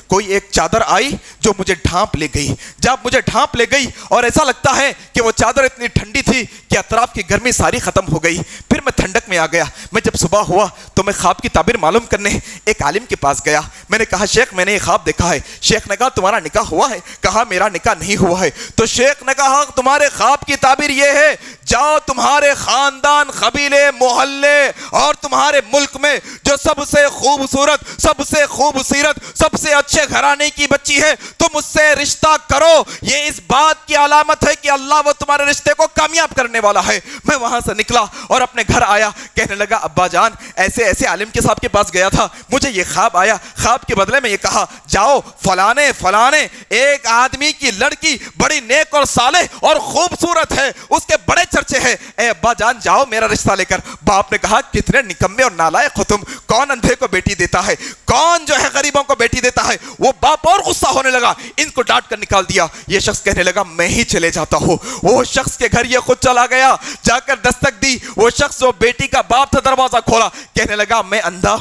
کوئی ایک چادر آئی جو مجھے ڈھانپ لے گئی. جب مجھے ڈھانپ لے گئی اور ایسا لگتا ہے کہ وہ چادر اتنی ٹھنڈی تھی کہ اطراف کی گرمی ساری ختم ہو گئی. پھر میں ٹھنڈک میں آ گیا. میں جب صبح ہوا تو میں خواب کی تعبیر معلوم کرنے ایک عالم کے پاس گیا. میں نے کہا شیخ میں نے یہ خواب دیکھا ہے. شیخ نے کہا تمہارا نکاح ہوا ہے؟ کہا میرا نکاح نہیں ہوا ہے. تو شیخ نے کہا تمہارے خواب کی تعبیر یہ ہے جاؤ تمہارے خاندان، قبیلے، محلے اور تمہارے ملک میں جو سب سے خوبصورت، سب سے خوبصیرت، سب سے اچھے گھرانے کی بچی ہے تم اس سے رشتہ کرو. یہ اس بات کی علامت ہے کہ اللہ وہ تمہارے رشتے کو کامیاب کرنے والا ہے. میں وہاں سے نکلا اور اپنے گھر آیا. کہنے لگا ابا جان ایسے عالم کے صاحب کے پاس گیا تھا، مجھے یہ خواب آیا. خواب کے بدلے میں یہ کہا جاؤ فلانے ایک آدمی کی لڑکی بڑی نیک اور صالح اور خوبصورت ہے، اس کے بڑے چرچے ہیں، اے ابا جان جاؤ میرا رشتہ لے کر. باپ نے کہا کتنے نکمے اور نالائق ہو تم، کون اندھے کو بیٹی دیتا ہے، کون جو ہے غریبوں کو بیٹی دیتا ہے. وہ باپ اور غصہ ہونے لگا، ان کو ڈانٹ کر نکال دیا. یہ شخص کہنے لگا میں ہی چلے جاتا ہوں. وہ شخص کے گھر یہ خود چلا گیا، جا کر دستک دی. وہ شخص جو بیٹی کا باپ تھا دروازہ کھولا، کہنے لگا میں اندھا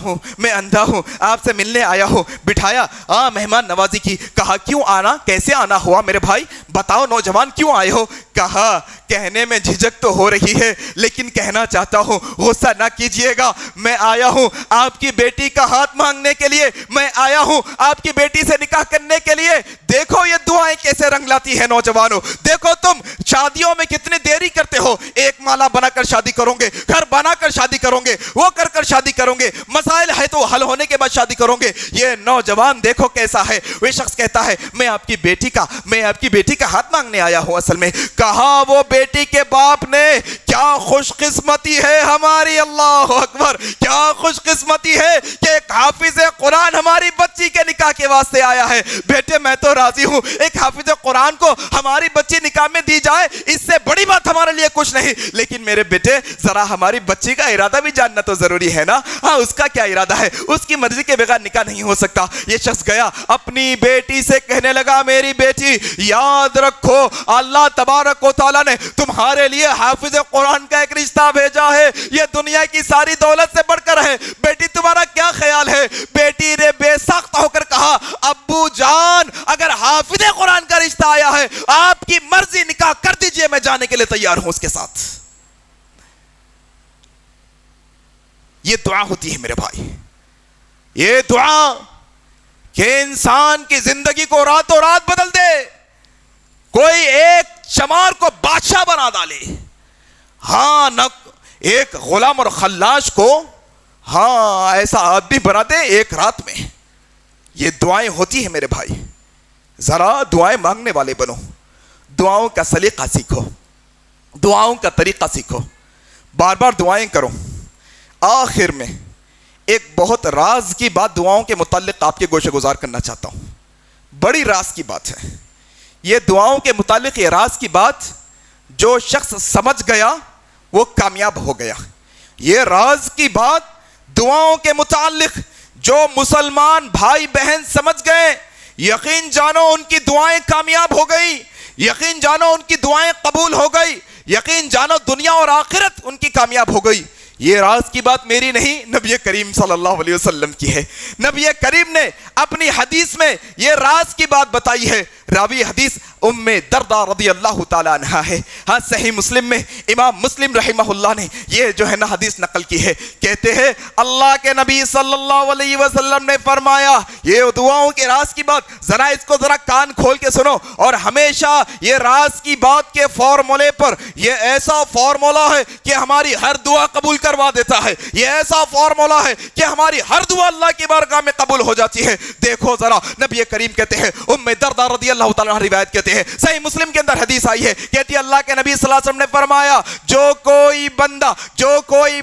ہوں آپ سے ملنے آیا ہوں. بٹھایا، مہمان نوازی کی. کہا کیوں آنا، کیسے آنا ہوا میرے بھائی، بتاؤ نوجوان کیوں آئے ہو. کہا کہنے میں جھجک تو ہو رہی ہے لیکن کہنا چاہتا ہوں، غصہ نہ کیجئے گا، میں آیا ہوں آپ کی بیٹی کا ہاتھ مانگنے کے لیے، میں آیا ہوں آپ کی بیٹی سے نکاح کرنے کے لیے۔ دیکھو یہ دعائیں کیسے رنگ لاتی ہیں نوجوانوں، دیکھو تم شادیوں میں کتنی دیری کرتے ہو، ایک مالا بنا کر شادی کرو گے، گھر بنا کر شادی کرو گے، وہ کر شادی کرو گے، مسائل ہے تو حل ہونے کے بعد شادی کرو گے۔ یہ نوجوان دیکھو کیسا ہے، وہ شخص کہتا ہے میں آپ کی بیٹی کا ہاتھ مانگنے آیا ہوں۔ اصل میں کہا وہ بیٹی کے باپ نے کیا خوش قسمتی ہے ہماری، اللہ اکبر، کیا خوش قسمتی ہے کہ ایک حافظ قرآن ہماری بچی کے نکاح کے واسطے آیا ہے۔ بیٹے میں تو راضی ہوں، ایک حافظ قرآن کو ہماری بچی نکاح میں دی جائے، اس سے بڑی بات ہمارے لیے کچھ نہیں، لیکن میرے بیٹے ذرا ہماری بچی کا ارادہ بھی جاننا تو ضروری ہے نا، ہاں اس کا کیا ارادہ ہے، اس کی مرضی کے بغیر نکاح نہیں ہو سکتا۔ یہ شخص گیا اپنی بیٹی سے کہنے لگا میری بیٹی یاد رکھو اللہ تبارک و تعالیٰ نے تمہارے لیے حافظ قرآن کا ایک رشتہ بھیجا ہے، یہ دنیا کی ساری دولت سے بڑھ کر ہے، بیٹی تمہارا کیا خیال ہے؟ بیٹی نے بے سخت ہو کر کہا ابو جان اگر حافظ قرآن کا رشتہ آیا ہے آپ کی مرضی، نکاح کر دیجئے، میں جانے کے لیے تیار ہوں اس کے ساتھ۔ یہ دعا ہوتی ہے میرے بھائی، یہ دعا کہ انسان کی زندگی کو راتوں رات بدل دے، کوئی ایک چمار کو بادشاہ بنا ڈالے، ہاں نہ ایک غلام اور خلاش کو ہاں ایسا آدمی بنا دے ایک رات میں۔ یہ دعائیں ہوتی ہیں میرے بھائی، ذرا دعائیں مانگنے والے بنو، دعاؤں کا سلیقہ سیکھو، دعاؤں کا طریقہ سیکھو، بار بار دعائیں کرو۔ آخر میں ایک بہت راز کی بات دعاؤں کے متعلق آپ کے گوشے گزار کرنا چاہتا ہوں، بڑی راز کی بات ہے یہ دعاؤں کے متعلق۔ یہ راز کی بات جو شخص سمجھ گیا وہ کامیاب ہو گیا۔ یہ راز کی بات دعاؤں کے متعلق جو مسلمان بھائی بہن سمجھ گئے، یقین جانو ان کی دعائیں کامیاب ہو گئی، یقین جانو ان کی دعائیں قبول ہو گئی، یقین جانو دنیا اور آخرت ان کی کامیاب ہو گئی۔ یہ راز کی بات میری نہیں، نبی کریم صلی اللہ علیہ وسلم کی ہے۔ نبی کریم نے اپنی حدیث میں یہ راز کی بات بتائی ہے۔ راوی حدیث ام دردہ رضی اللہ تعالی عنہا ہے، ہاں صحیح مسلم میں امام مسلم رحمہ اللہ نے یہ جو ہے نا حدیث نقل کی ہے۔ کہتے ہیں اللہ کے نبی صلی اللہ علیہ وسلم نے فرمایا، یہ دعاؤں کے راز کی بات ذرا اس کو ذرا کان کھول کے سنو، اور ہمیشہ یہ راز کی بات کے فارمولے پر، یہ ایسا فارمولا ہے کہ ہماری ہر دعا قبول کروا دیتا ہے، یہ ایسا فارمولا ہے کہ ہماری ہر دعا اللہ کی بارگاہ میں قبول ہو جاتی ہے۔ دیکھو ذرا نبی کریم کہتے ہیں، ام دردہ رضی اللہ تعالیٰ عنہ روایت کہتے ہیں، صحیح مسلم کے اندر حدیث آئی ہے، کہتی ہے اللہ کے نبی صلی اللہ علیہ وسلم نے فرمایا جو کوئی بندہ، جو کوئی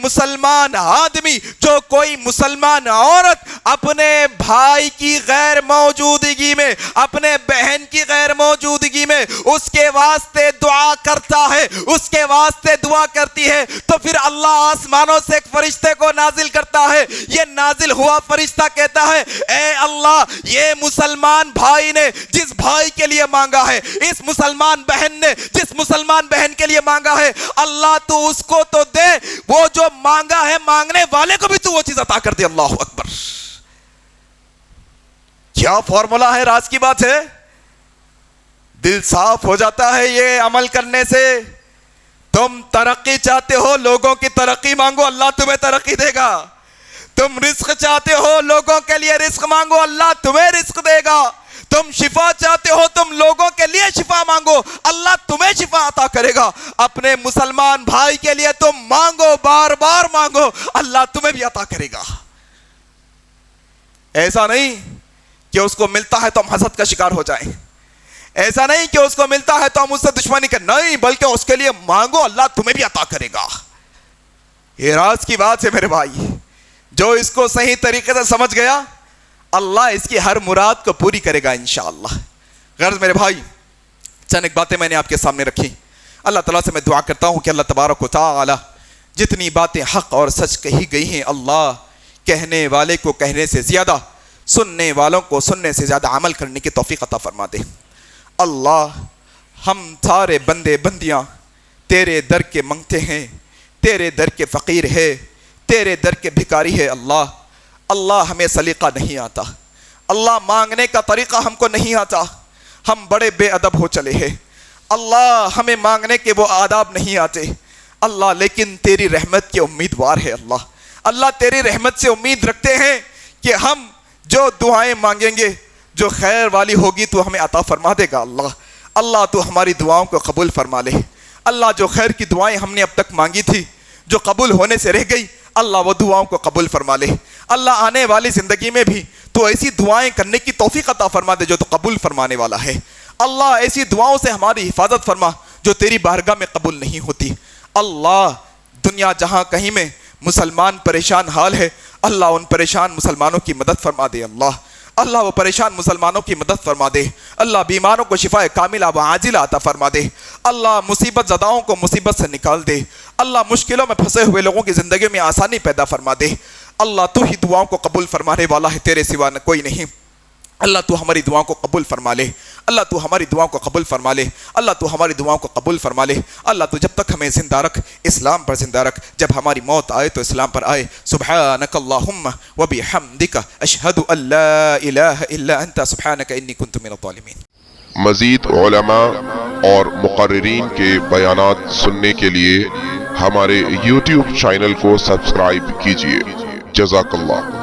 مسلمان آدمی، جو کوئی مسلمان عورت اپنے بھائی کی غیر موجودگی میں، اپنے بہن کی غیر موجودگی میں اس کے واسطے دعا کرتا ہے، اس کے واسطے دعا کرتی ہے، تو پھر اللہ آسمانوں سے ایک فرشتے کو نازل کرتا ہے۔ یہ نازل ہوا فرشتہ کہتا ہے اے اللہ، یہ مسلمان بھائی نے جس بھائی کے لیے مانگا ہے، اس مسلمان بہن نے جس مسلمان بہن کے لیے مانگا ہے، اللہ تو اس کو تو دے، وہ جو مانگا ہے مانگنے والے کو بھی تو وہ چیز عطا کر دے۔ اللہ اکبر، کیا فارمولا ہے، راز کی بات ہے۔ دل صاف ہو جاتا ہے یہ عمل کرنے سے۔ تم ترقی چاہتے ہو، لوگوں کی ترقی مانگو، اللہ تمہیں ترقی دے گا۔ تم رزق چاہتے ہو، لوگوں کے لیے رزق مانگو، اللہ تمہیں رزق دے گا۔ تم شفا چاہتے ہو، تم لوگوں کے لیے شفا مانگو، اللہ تمہیں شفا عطا کرے گا۔ اپنے مسلمان بھائی کے لیے تم مانگو، بار بار مانگو، اللہ تمہیں بھی عطا کرے گا۔ ایسا نہیں کہ اس کو ملتا ہے تو ہم حسد کا شکار ہو جائیں، ایسا نہیں کہ اس کو ملتا ہے تو ہم اس سے دشمنی کریں، نہیں، بلکہ اس کے لیے مانگو، اللہ تمہیں بھی عطا کرے گا۔ یہ راز کی بات ہے میرے بھائی، جو اس کو صحیح طریقے سے سمجھ گیا اللہ اس کی ہر مراد کو پوری کرے گا انشاءاللہ۔ غرض میرے بھائی چند ایک باتیں میں نے آپ کے سامنے رکھی۔ اللہ تعالیٰ سے میں دعا کرتا ہوں کہ اللہ تبارک و تعالی جتنی باتیں حق اور سچ کہی گئی ہیں، اللہ کہنے والے کو کہنے سے زیادہ، سننے والوں کو سننے سے زیادہ عمل کرنے کی توفیق عطا فرما دے۔ اللہ ہم سارے بندے بندیاں تیرے در کے منگتے ہیں، تیرے در کے فقیر ہے، تیرے در کے بھکاری ہے۔ اللہ ہمیں سلیقہ نہیں آتا، اللہ مانگنے کا طریقہ ہم کو نہیں آتا، ہم بڑے بے ادب ہو چلے ہیں، اللہ ہمیں مانگنے کے وہ آداب نہیں آتے اللہ، لیکن تیری رحمت کے امیدوار ہے اللہ۔ اللہ تیری رحمت سے امید رکھتے ہیں کہ ہم جو دعائیں مانگیں گے جو خیر والی ہوگی تو ہمیں عطا فرما دے گا اللہ۔ اللہ تو ہماری دعاؤں کو قبول فرما لے اللہ۔ جو خیر کی دعائیں ہم نے اب تک مانگی تھی جو قبول ہونے سے رہ گئی اللہ وہ دعاؤں کو قبول فرما لے اللہ۔ آنے والی زندگی میں بھی تو ایسی دعائیں کرنے کی توفیق عطا فرما دے جو تو قبول فرمانے والا ہے اللہ۔ ایسی دعاؤں سے ہماری حفاظت فرما جو تیری بارگاہ میں قبول نہیں ہوتی اللہ۔ دنیا جہاں کہیں میں مسلمان پریشان حال ہے اللہ، ان پریشان مسلمانوں کی مدد فرما دے اللہ۔ اللہ وہ پریشان مسلمانوں کی مدد فرما دے اللہ۔ بیماروں کو شفا کاملہ و عاجلہ عطا فرما دے اللہ۔ مصیبت زداؤں کو مصیبت سے نکال دے اللہ۔ مشکلوں میں پھنسے ہوئے لوگوں کی زندگی میں آسانی پیدا فرما دے اللہ۔ تو ہی دعاؤں کو قبول فرمانے والا ہے، تیرے سوا کوئی نہیں اللہ۔ تو ہماری دعاؤں کو قبول فرما لے اللہ۔ تو ہماری دعاؤں کو قبول فرما لے اللہ۔ تو ہماری دعاؤں کو قبول فرما لے اللہ۔ تو جب تک ہمیں زندہ رکھ، اسلام پر زندہ رکھ، جب ہماری موت آئے تو اسلام پر آئے۔ سبحانک اللہم و بحمدک اشہد ان لا الہ الا انت سبحانک انی کنت من الظالمین۔
مزید علماء اور مقررین کے بیانات سننے کے لیے ہمارے YouTube چینل کو سبسکرائب کیجیے۔ جزاک اللہ۔